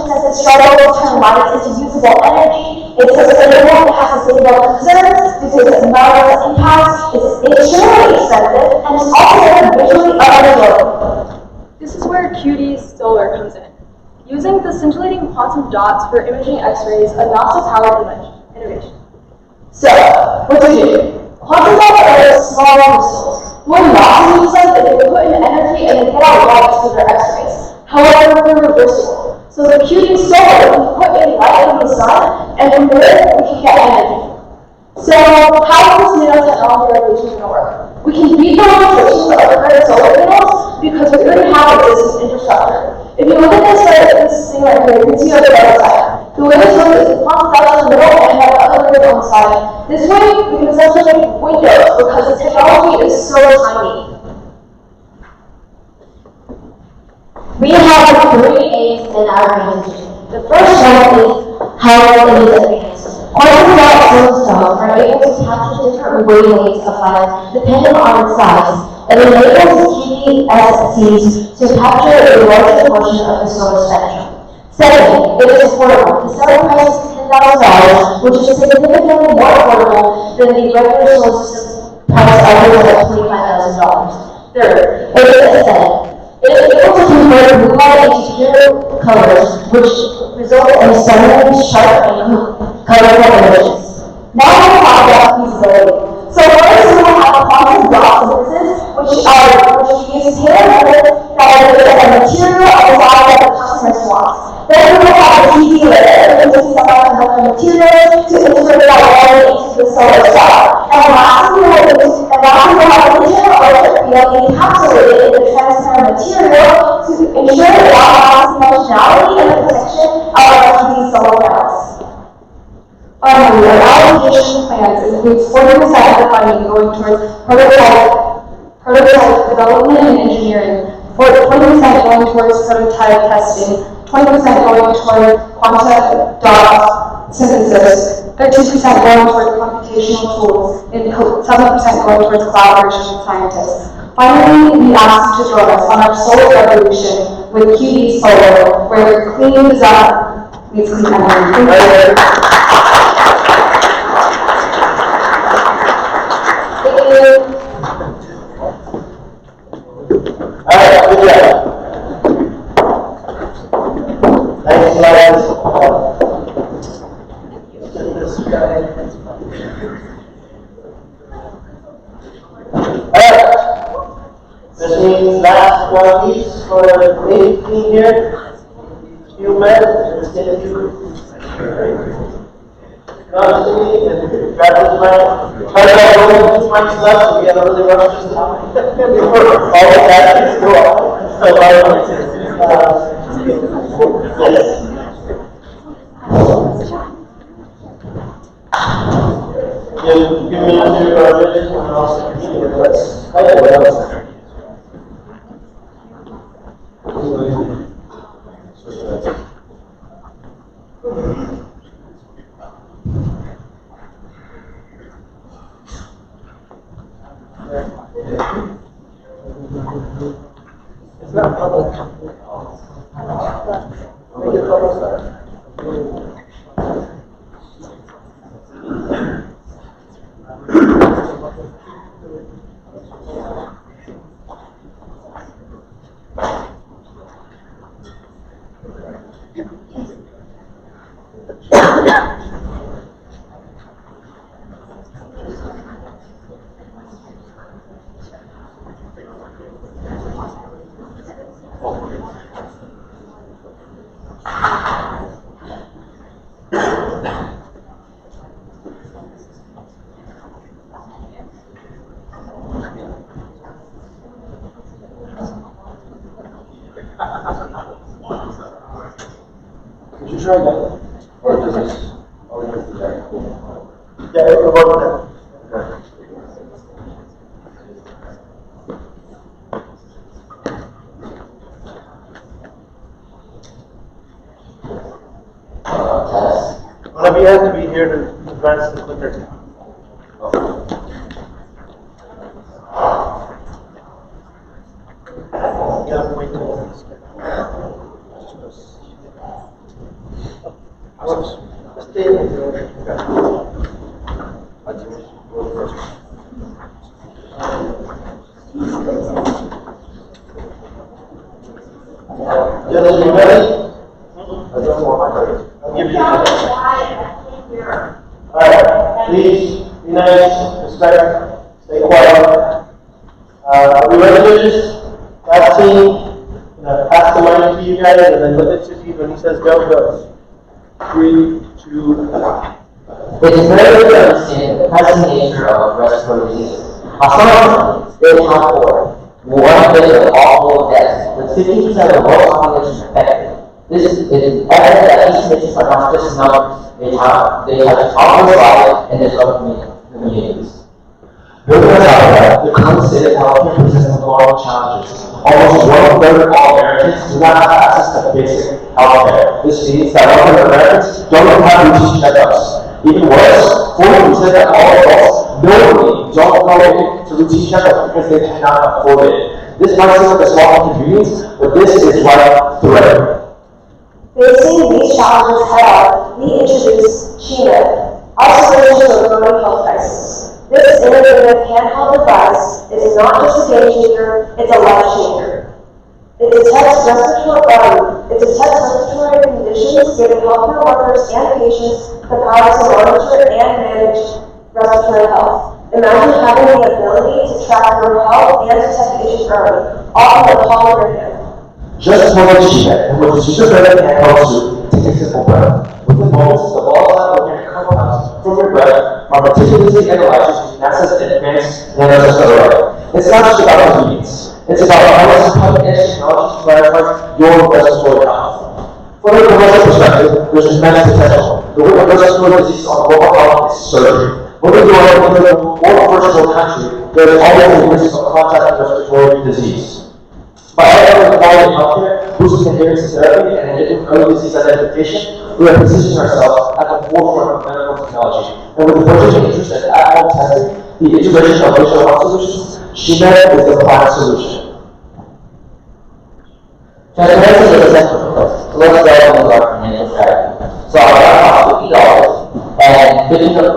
Speaker 6: since it struggles to turn lights into usable energy. It's sustainable, it has sustainable concerns due to its environmental impacts. It's extremely expensive, and it's also visually unenjoyable.
Speaker 3: This is where QD solar comes in. Using the scintillating quantum dots for imaging X-rays, a NASA-powered innovation.
Speaker 6: So, what do you do? Quantum dots are small crystals. What NASA uses them is they put in energy and they get out light through their X-rays. However, they're reversible. So the QD solar, we put in light from the sun, and from there, we can get energy. So, how is this nanotechnology revolution going to work? We can beat the limitations of current solar panels because we already have existing infrastructure. If you look at this thing right here, you can see on the right side. The way this works is it pops out in the middle and have other layers on the side. This way, we can essentially make windows because the technology is so tiny. We have 3 A's in our presentation. The first one is how it is advanced. Quantum dot solar cells are able to capture different wavelengths of light depending on its size. It enables TDSCs to capture a larger portion of the solar spectrum. Second, it is affordable. The selling price is $10,000, which is significantly more affordable than the regular solar system price of $25,000. Third, it is aesthetic. It is able to convert blue light into pure colors, which results in stunning, sharp, and colorful images. Now we'll talk about feasibility. So first, we will have quantum dot synthesis, which uses tailor-made that is a material of the size that the customer wants. Then we will have the PV layer, which is semiconductor materials to integrate that layer into the solar cell. And lastly, we will have the inter-electric field encapsulated in the transparent material to ensure the long-lasting functionality and the protection of our PV solar panels. Finally, our allocation plans includes 40% of the funding going towards prototype development and engineering, 20% going towards prototype testing, 20% going toward quantum dot synthesis, 13% going toward computational tools, and 7% going towards collaboration with scientists. Finally, we ask you to join us on our solar revolution with QD Solar, where clean design meets clean energy. Thank you.
Speaker 1: Alright, good job. Thanks, guys. Alright. This means last one piece for the main team here. Few minutes, just get a few. Grab this mic. Try to hold 2 mics left so we have a really rush this time. Before all the batteries go up. So, yes. Give me a few minutes and I'll continue with this. It's not public. Make it public. Did you try that? Or does this? Oh, you have to try. Yeah, it worked. One of you has to be here to advance the clicker. Yeah, wait.
Speaker 2: Gentlemen, you ready? I don't want my credit.
Speaker 1: I'll give you the Alright, please be nice, respect, stay quiet. Are we ready to just last team, pass the mic to you guys and then look at Sujeet when he says go, go. 3, 2, 1.
Speaker 5: It is very good to understand the present nature of respiratory diseases. Some they account for 1/5 of all deaths, with 50% of the world population affected. This is evidence that these conditions are not just numbers. They touch countless lives and their communities. Building on top of that, the current state of healthcare presents enormous challenges. Almost 1/3 of all Americans do not have access to basic healthcare. This means that 1/3 of Americans don't even have routine checkups. Even worse, 40% of all adults knowingly don't go into routine checkups because they cannot afford it. This might seem like a small inconvenience, but this is life-threatening.
Speaker 3: Facing these challenges head-on, we introduce Keynote, our solution to the growing health crisis. This innovative handheld device is not just a game changer, it's a life changer. It detects respiratory conditions, giving healthcare workers and patients the power to monitor and manage respiratory health. Imagine having the ability to track your health and detect issues early, all in the palm of your hand.
Speaker 2: Just one achievement, and with the user-friendly handheld suit, take a simple breath. Within moments, the volatile organic compounds from your breath are meticulously analyzed using NASA's advanced nanosensor. It's not just about convenience. It's about harnessing cutting-edge technology to clarify your respiratory health. From a commercial perspective, there's immense potential. The way respiratory disease on global health is surging. Whether you are in a middle or first world country, there is always a risk of contact with respiratory disease. By adding quality healthcare, boosting adherence to therapy, and enabling early disease identification, we are positioning ourselves at the forefront of medical technology. And with the burgeoning interest in at-home testing, the integration of digital health solutions, SheMed is the prime solution.
Speaker 5: Transparency is essential for us, so let's delve into our financial strategy. So our cost $50, and $15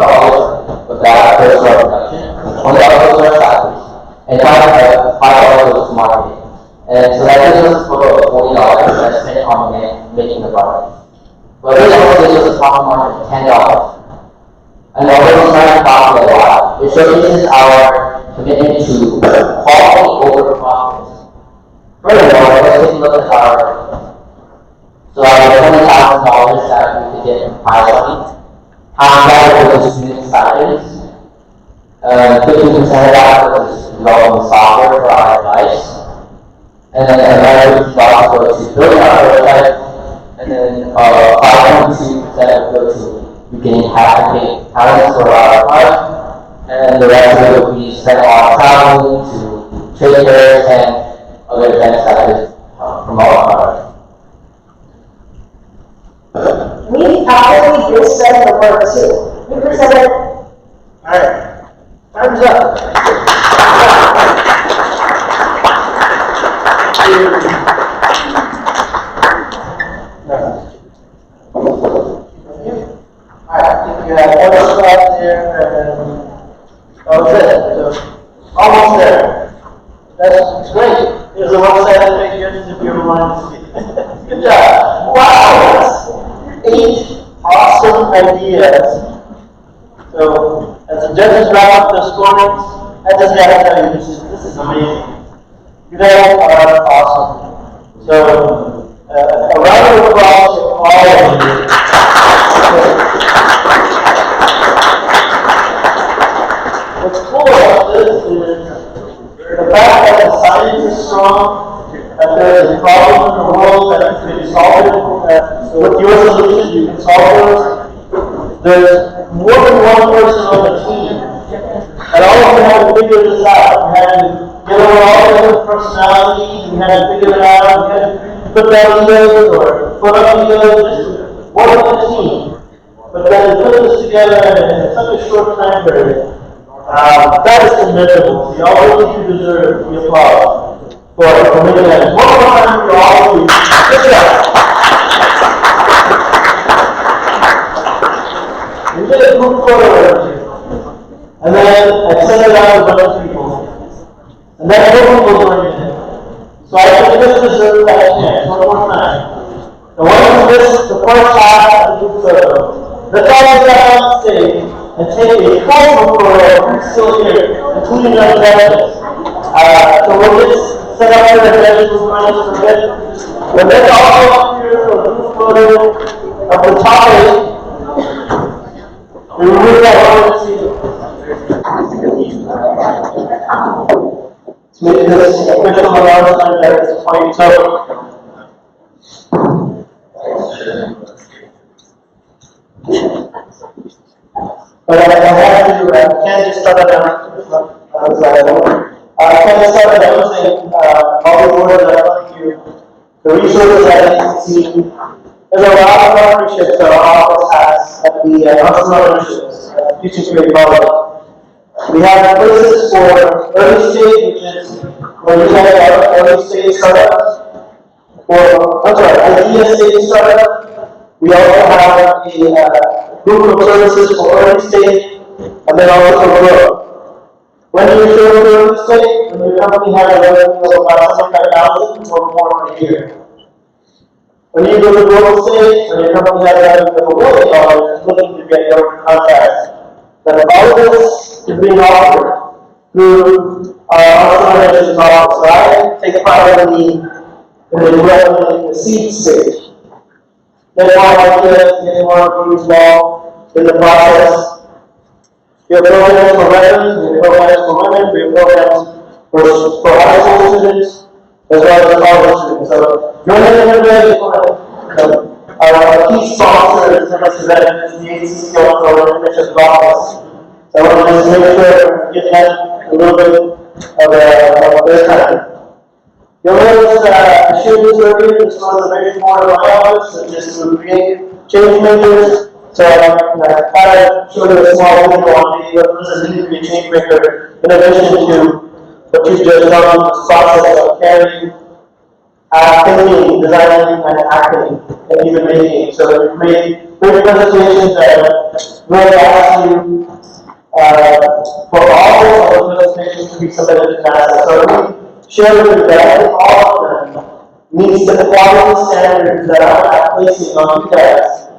Speaker 5: of that goes to our production, $20 goes to our salaries, and $5 goes to marketing. And so that gives us a total of $40 that's spent on making the product. But this also gives us a profit margin of $10. And although it's not profit a lot, it showcases our commitment to quality over profit. Furthermore, let's take a look at our $20,000 that we could get from piloting. Half of that goes to student stipends. 15% of that goes to developing software for our device. And then another $50 goes to building our prototype. And then 5.2% goes to beginning patenting patents for our product. And the rest of it will be spent on traveling to trade fairs and other events that could promote our product.
Speaker 3: We actively did spread the word too. We presented.
Speaker 1: Alright, time's up. Alright, I think you have one slide there, and that was it. So, almost there. That's great. Here's the one-sided figures if you ever wanted to see. Good job. Wow! 8 awesome ideas. So, as the judges wrap up their scorings, I just gotta tell you, this is amazing. You guys are awesome. So, a round of applause for all of you. What's cool about this is the fact that the science is strong, that there is a problem in the world that can be solved with your solution, you can solve those. There's more than one person on the team. And all of you have to figure this out. You had to get over all the different personalities, you had to figure it out, you had to put down egos or put up egos, just work with the team. But then to put this together in such a short time period, that is commendable. Y'all really do deserve the applause for making that. One more time for all of you. Good job. We did a group photo, and then I sent it out to a bunch of people. And then everyone will join in. So I think this deserves that chance one more time. The one who missed the first half of the group photo, let's all get up on stage and take a cultural photo who's still here, including our judges. So we'll just set up for the judges who's running for a bit. But let's all go up here for a group photo of the topic. We remove that one and see. Let's make this official announcement at this point. So, but I have to, can't just start announcing, all the words that I want you, the resources that HCC, there's a lot of partnerships that our office has at the Entrepreneurial Initiatives, Future Creative Development. We have places for early stage, which is where you have early stage startups, idea stage startups. We also have a group of services for early stage, and then also growth. When you show early stage, when your company has a revenue of about 75,000 or more a year. When you go to growth stage, when your company has a revenue of $1 million, looking to get government contracts. But all of this is being offered through our Entrepreneurial Initiatives Office. So I take part in the seed stage. Get more ideas, get more people involved in the process. We have programs for veterans, we have programs for women, we have programs for high school students, as well as college students. So, join in everybody. Our key sponsor is the HCC Entrepreneurial Initiatives Office. So I want to just make sure we get a little bit of this time. You'll notice that I shared this earlier. This was a very important of my office, and just to create change makers. So I kind of showed you a small video on the what does it mean to be a change maker, in addition to what you just done, this process of carrying, thinking, designing, and acting, and even making. So we create great presentations that really ask you for all of those presentations to be submitted to NASA. So we share with you that all of them meets the quality standards that I'm placing on you guys.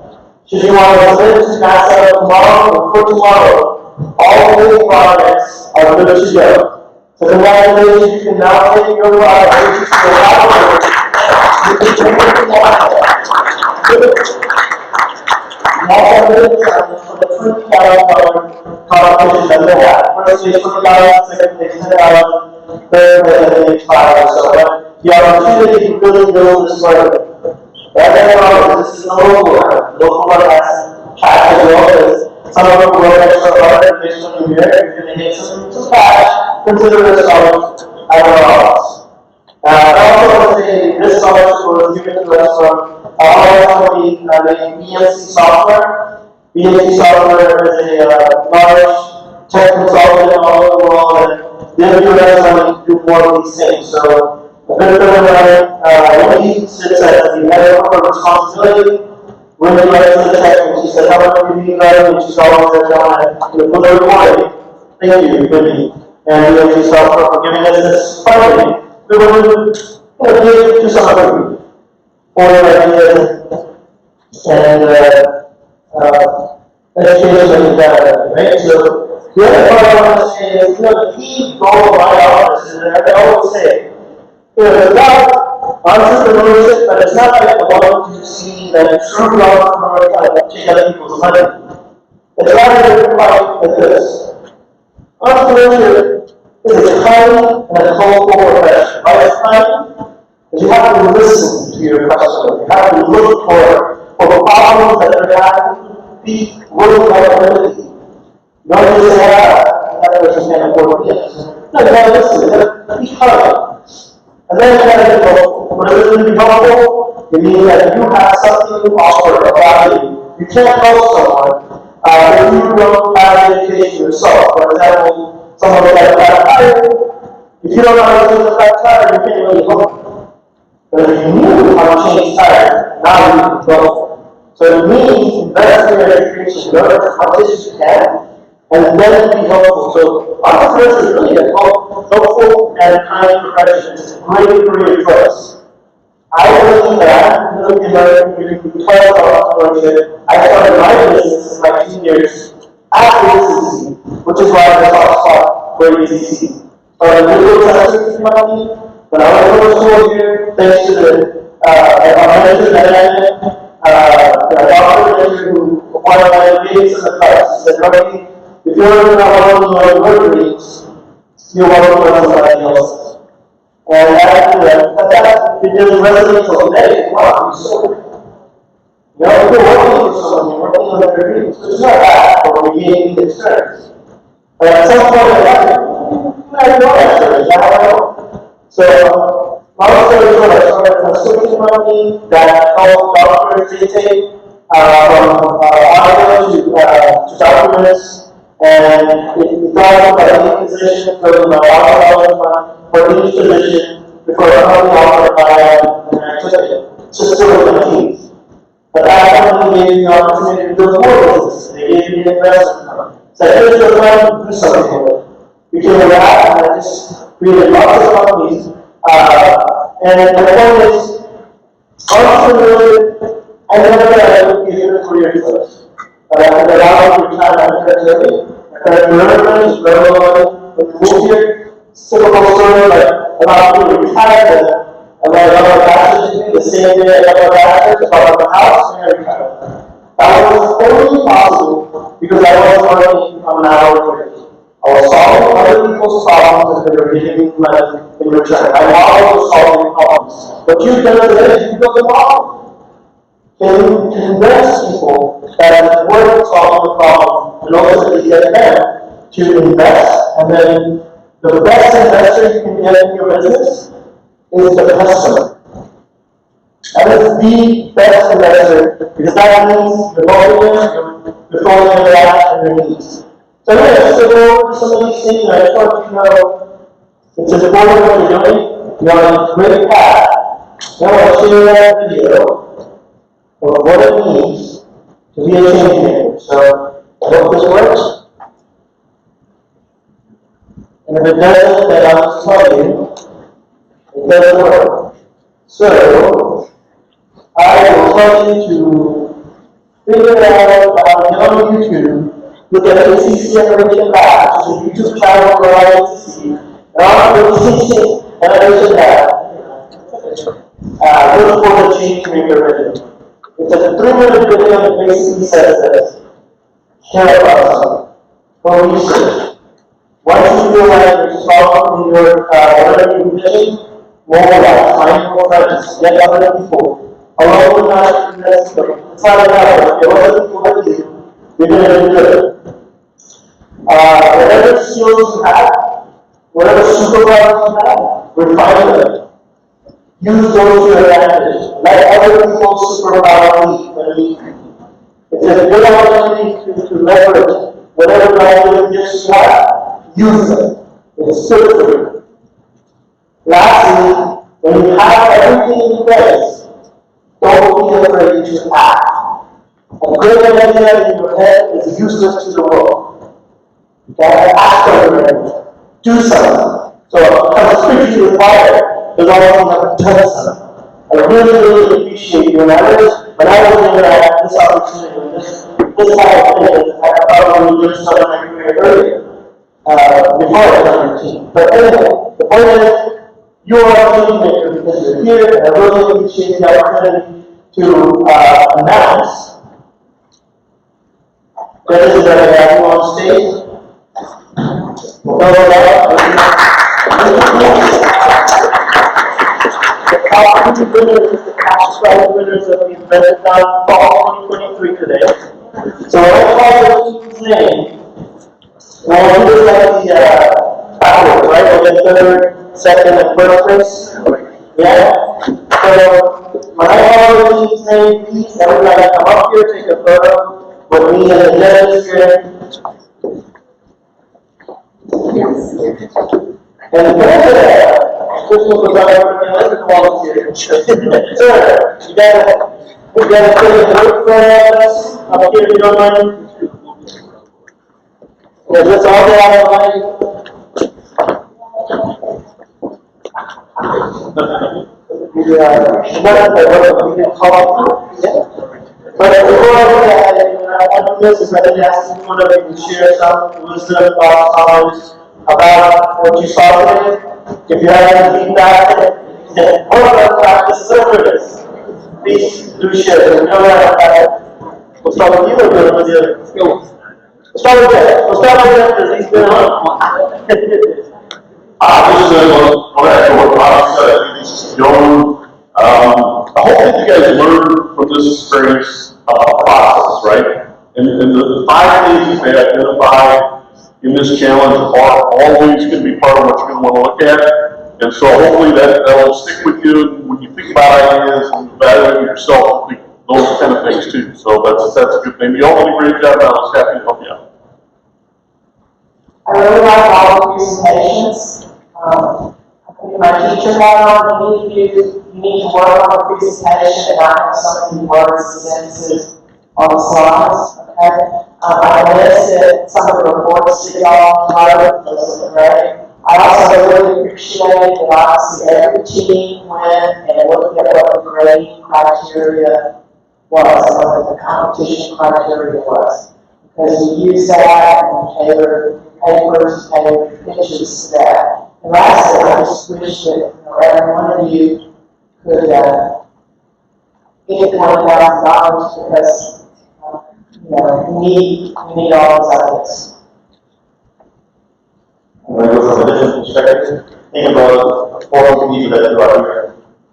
Speaker 1: Should you want to submit to NASA tomorrow or for tomorrow, all of these projects are good to go. So congratulations, you can now take your project to the laboratory. You can take it to for the $20,000 competition that they have. First is $20,000, second is $10,000, third is $5,000. So the opportunity to really build this further. This is a local one has cash as well as some of them work extra hard based on your year. If you're going to get some cash, consider this college at our office. I also want to say this scholarship was given to us from our company named BMC Software. BMC Software is a large tech consultant all over the world, and they're doing us to do more of these things. So, a bit of Willy sits as the head of corporate responsibility. Willy writes the check, and she said, how much do you need writing? And she's always there telling for the recording. Thank you, Willy. And BMC Software for giving us this funding. We want to give to some of you for ideas and education and data, right? So the other part I want to say is, the key goal of my office is that I always say, it's about entrepreneurship, but it's not like the one to see that true entrepreneurs try to take other people's money. It's rather like this. Entrepreneurship is a time and a call for profession. By its time, you have to listen to your customer. You have to look for problems that they're having, be willing to ability. Not just say, that person can't afford this. No, you have to listen. You have to be kind. And then you have to go, what does it mean to be helpful? It means that you have something to offer, a value. You can't help someone If you don't have education yourself, for example, someone with a flat tire, if you don't know how to change a flat tire, you can't really help. But if you knew how to change tires, now you can go. So it means invest in your education, learn as much as you can, and then be helpful. So entrepreneurship is really a helpful and kind profession. It's a great career choice. I believe that looking at doing 12 entrepreneurship, I started my business in my 2 years after HCC, which is why I soft spot for HCC. Started a little HCC company, when I went to school here, thanks to the manager that I doctor who wanted my meetings in the class. He said, Rocky, if you're not one of my work meetings, you're welcome to somebody else's. And that it doesn't resonate till today. Wow, you sold it. You know, if you're working for someone, you're working on their dreams. It's not bad for we gain the experience. But at some point in life, I know that experience. I don't know. So, long story short, I started a consulting company that helped doctors dictate from audio to documents, and it got by any position, goes about $1,000 for each position before a company offered by an activity. It's just sort of the keys. But that company gave me the opportunity to build more business. They gave me an investment fund. So here's your plan to do something with it. Became a lab, and I just created lots of companies. And the point is, entrepreneurship, I never thought I would be a good career choice. But I could allow me to retire my parents early. My parents were immigrants, very well when we moved here. Typical story, like about people retired, and my other bachelor's degree, the same day I got my bachelor's, bought my house, and I retired. That was only possible because I was working on an hourly rate. I was solving other people's problems and they were giving me money in return. I was solving problems. What you've done today is you've built a model. Can you convince people that it's worth solving a problem and ultimately get them to invest, and then the best investor you can get in your business is the customer. That is the best investor because that means you're motivating them, you're throwing their out and their needs. So let's go over some of these things. I just want you to know it's important what you're doing. You're on a great path. Now I want to share that video of what it means to be a change maker. So I hope this works. And if it doesn't, then I'll tell you it doesn't work. So I will tell you to figure it out on YouTube. Look at HCC Generation Lab, which is a YouTube channel for HCC. And on HCC Generation Lab, look for the change maker video. It's a 3-minute video that basically says this: share about for research. Once you feel like you're strong in your whatever you're doing, mobilize, find more friends, get other people. Alone with not it's not enough. If you have other people with you, you're going to do good. Whatever skills you have, whatever superpowers you have, refine them. Use those to your advantage. Let other people's superpower lead when you need. It's a good opportunity to leverage whatever knowledge gifts you have. Use them. It's good for you. Lastly, when you have everything in place, don't be afraid to act. A great idea in your head is useless to the world. Okay? Act on it. Do something. So, I'm speaking to the fire, because I want to done something. I really appreciate you. When I was in this opportunity, this type of thing, I probably did something I career earlier, before I was 13. But anyway, the point is, you are a change maker because you're here, and I really appreciate the opportunity to announce that this is a guy on stage. We'll go the top 2 winners, the cash prize winners of the Inventathon Fall 2023 today. So when I call the team's name, now we'll do this like the backwards, right? We'll get third, second, and first place. Yeah? So when I call the team's name, please everybody come up here, take a photo. With me and the judges here. And Crystal was our volunteer. Sir, you gotta put in work for us up here if you don't mind. Yeah, that's all they have in mind. We can call. But before I do that, I don't miss this. I didn't ask anyone if they can share some wisdom, thoughts, comments about what you saw today. If you have any feedback, or about practice service, please do share. We don't have we'll start with you or go with the other? Let's go. Let's start with that. We'll start with that because he's been on.
Speaker 11: Go back to what Bob said. I think this is going. I hope that you guys learn from this experience process, right? And the 5 things they identify in this challenge are always going to be part of what you're going to want to look at. And so hopefully that'll stick with you when you think about ideas and evaluate yourself. Those kind of things too. So that's a good thing. You all did a great job. I was happy to help you out.
Speaker 3: I really like all the presentations. My teacher had on, you need to work on the presentation and not have so many words and sentences on the slides, okay? I listed some of the reports that y'all wrote, those are great. I also really appreciate that obviously every team went and looked at what the grading criteria was, what the competition criteria was. Because we use that and tailor papers, tailor pitches to that. And lastly, I just wish that every one of you could get $1,000 because we need all those ideas.
Speaker 2: I'm going to go from a different perspective. Think about the 40 people that you are here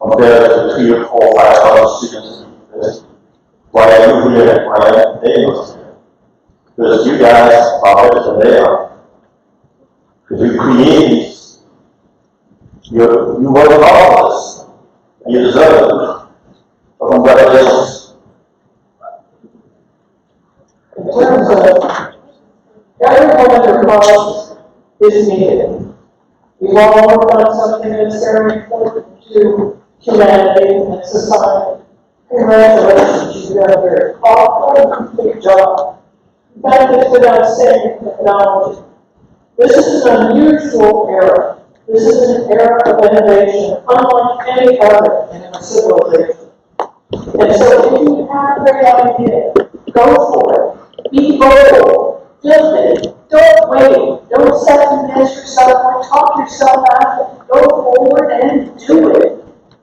Speaker 2: compared to 3 or 4 or 5,000 students. Why are you here? Why are they not here? Because you guys are better than they are. Because you create these. You work hard for this, and you deserve it. So congratulations.
Speaker 3: In terms of everyone in the college is needed. We've all worked on something that's very important to humanity and society. Congratulations, you've done a very thoughtful and complete job. In fact, it's been outstanding technology. This is an unusual era. This is an era of innovation unlike any other in our civilization. And so if you have a great idea, go for it. Be bold. Just don't wait. Don't second guess yourself or talk yourself out of it. Go forward and do it.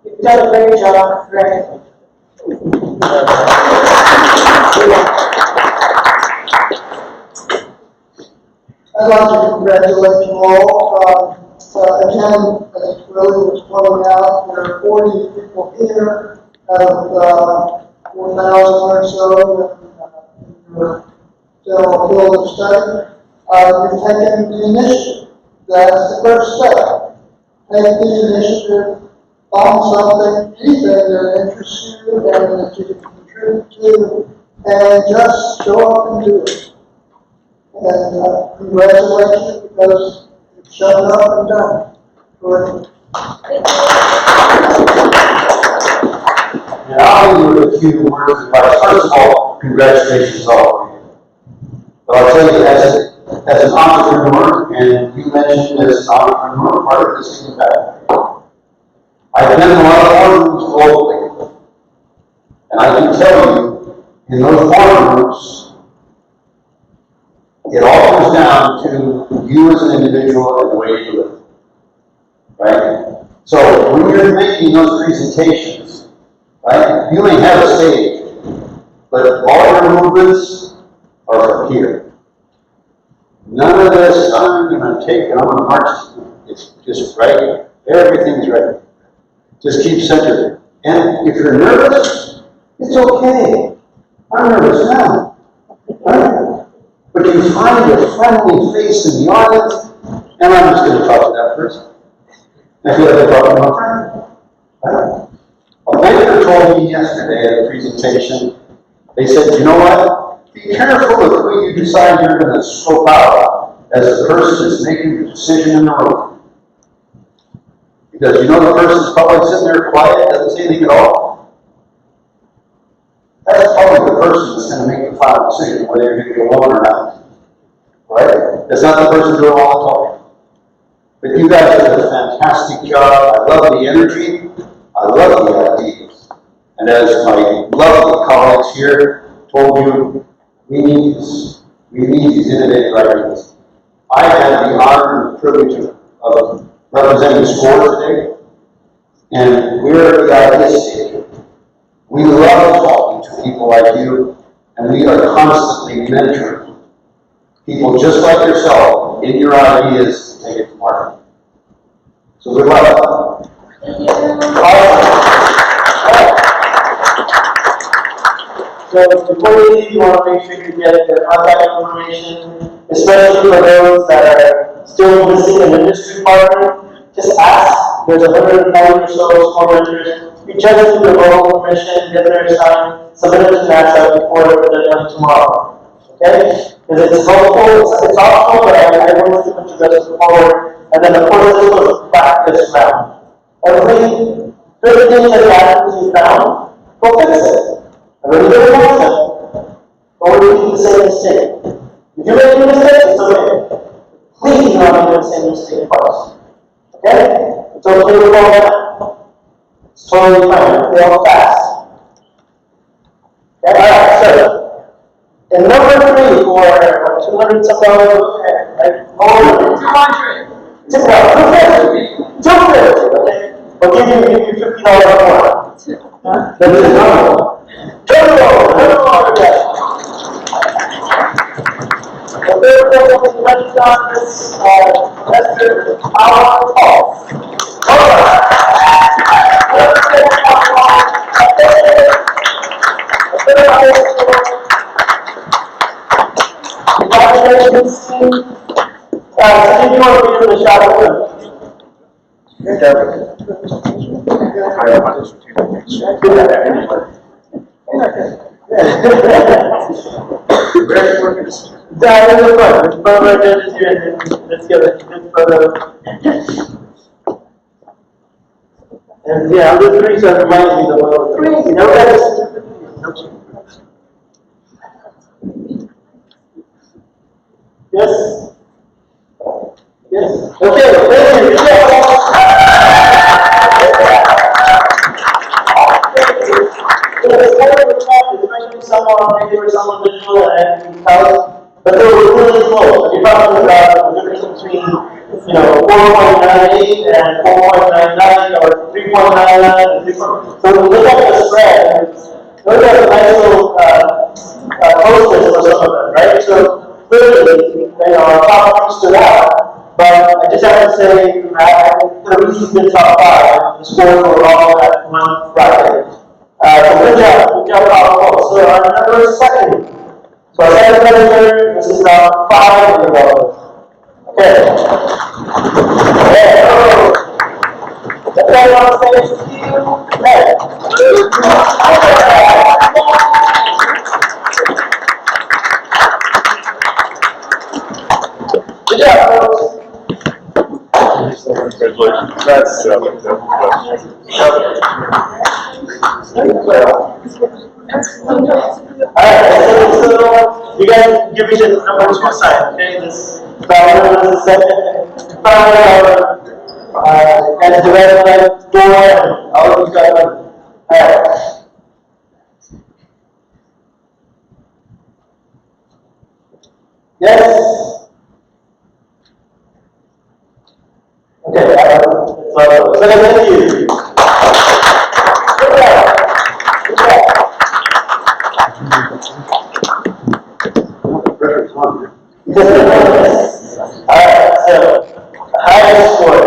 Speaker 3: You've done a great job. Congratulations.
Speaker 12: I'd like to congratulate you all. Again, as Willy was pointing out, there are 40 people here out of 4,000 or so in your general field of study. You've taken the initiative. That's the first step. Take the initiative, find something, anything that interests you and that you can contribute to, and just show up and do it. And congratulations, because you've shown up and done it. Good.
Speaker 8: And I'll leave you with a few words of advice. First of all, congratulations all of you. But I'll tell you, as an entrepreneur, and you mentioned as an entrepreneur, part of this impact. I've been in a lot of boardrooms globally, and I can tell you, in those boardrooms, it all comes down to you as an individual and the way you live. Right? So when you're making those presentations, right, you may have a stage, but all your movements are from here. None of this, I'm going to take, I'm going to march. It's just right here. Everything's right. Just keep centered. And if you're nervous, it's okay. I'm nervous now. Right? But you find a friendly face in the audience, and I'm just going to talk to that person. I feel like I'm talking to my friend. Right? A mentor told me yesterday at a presentation, they said, you know what? be careful of who you decide you're going to scope out as the person that's making the decision in the room. Because you know the person's probably sitting there quiet, doesn't say anything at all. That's probably the person that's going to make the final decision whether you're going to go on or not. Right? That's not the person doing all the talking. But you guys did a fantastic job. I love the energy. I love the ideas. And as my lovely colleagues here told you, we need this. We need these innovative ideas. I had the honor and privilege of representing SCORE today, and we're at the idea stage. We love talking to people like you, and we are constantly mentoring people just like yourself in your ideas to take it to market. So good luck.
Speaker 1: So before you leave, you want to make sure you get their contact information, especially for those that are still missing an industry partner. Just ask. There's 140 or so small vendors. Reach out to the local commission, get their sign, submit it to NASA before the deadline tomorrow. Okay? Because it's helpful, it's optional, but I want to put you guys forward. And then, of course, this was a practice round. Every good thing that happens you found, go fix it. And when you get a motion, don't repeat the same mistake. If you make a mistake, it's okay. Please do not make the same mistake twice. Okay? It's okay to fall down. It's totally fine. Fail fast. Okay? Alright, so. And number 3 for 200 some dollars, right? Over 200. 250. Okay. We'll give you $50 more. That is a number. The third one we mentioned on this semester is our calls. Congratulations, team. Steve, you want to be in the shop with them? Let's get it. And yeah, I'm just 3, so it reminds me of the 3. You know that? Yes? Yes. Okay, thank you. Especially someone, maybe for someone visual and house, but they were really close. You're talking about the difference between, 4.98 and 4.99 or 3.99 and 3. So we look at the spread. Look at the nice little posters for some of them, right? So clearly, our top 3 stood out. But I just have to say, the reasons been top 5. The scores were all at one Friday. So good job, Paul. So our number is 2nd. So our second measure, this is now 5 in the ball. Okay. The third one is you. Good job, folks.
Speaker 11: Congratulations. That's
Speaker 1: Alright, so you guys give me the number 2 sign, okay? This number is the second. And divided by 4 and all of these guys. Alright. Yes? Okay, so thank you. Good job. Good job. Alright, so highest score.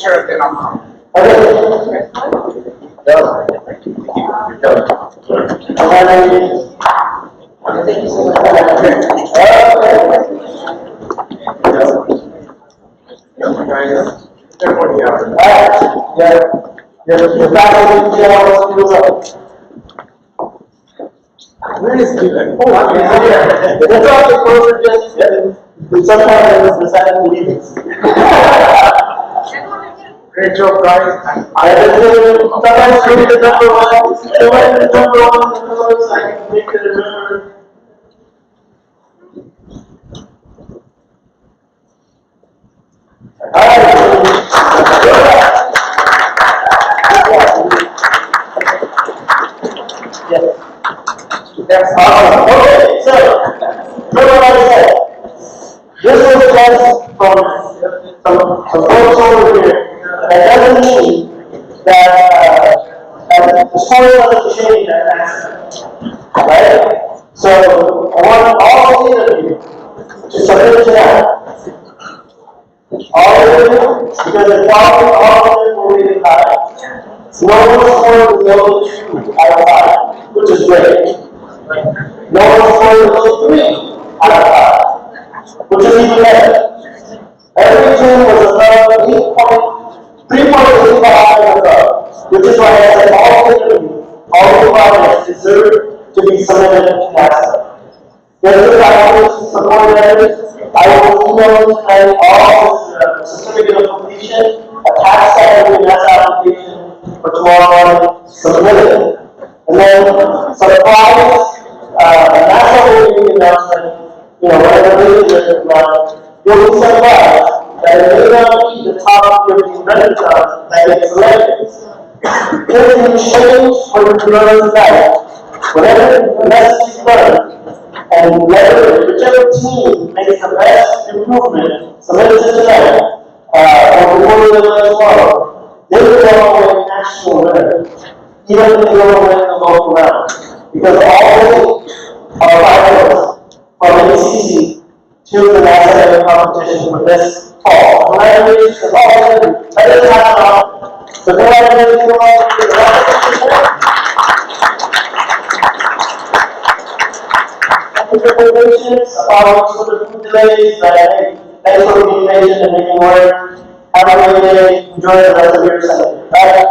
Speaker 7: picture, then I'm coming.
Speaker 1: Thank you so much. Your faculty skills up. Where is he? Oh, I'm here. It's all the closer just sometimes the second meetings.
Speaker 7: Great job, guys.
Speaker 1: I sometimes read the number one, the number one in the course, I can make it remember. Yes. Awesome. Okay, so, remember what I said. This was just from some folks over here. That doesn't mean that the story doesn't change that aspect. Right? So, I want all of you to submit to that. All of you, because the quality of all of them will be high. No one scored below 2 out of 5, which is great. No one scored below 3 out of 5, which is even better. Every team was above 3.85 and above, which is why I said all of the projects deserve to be submitted to NASA. There's the faculty support letters. I will email tonight all the certificate of completion, attach that to the NASA application for tomorrow morning, submit it. And then surprise, NASA will be announcement, whatever it is you'll be surprised that it may not be the top of your Inventathon that gets selected. If you change what you learn tonight, whatever the message is learned, and whichever team makes the best improvement, submit it to tonight, or before the tomorrow, they will go away national winner, even if they don't win the local round. Because all are finalists from HCC to the national competition for this fall. Congratulations to all of you. That doesn't happen often. So congratulations to all of you. Congratulations, apologies for the food delays, thanks for being patient and making work. Have a great day, enjoy the rest of your Sunday. Bye.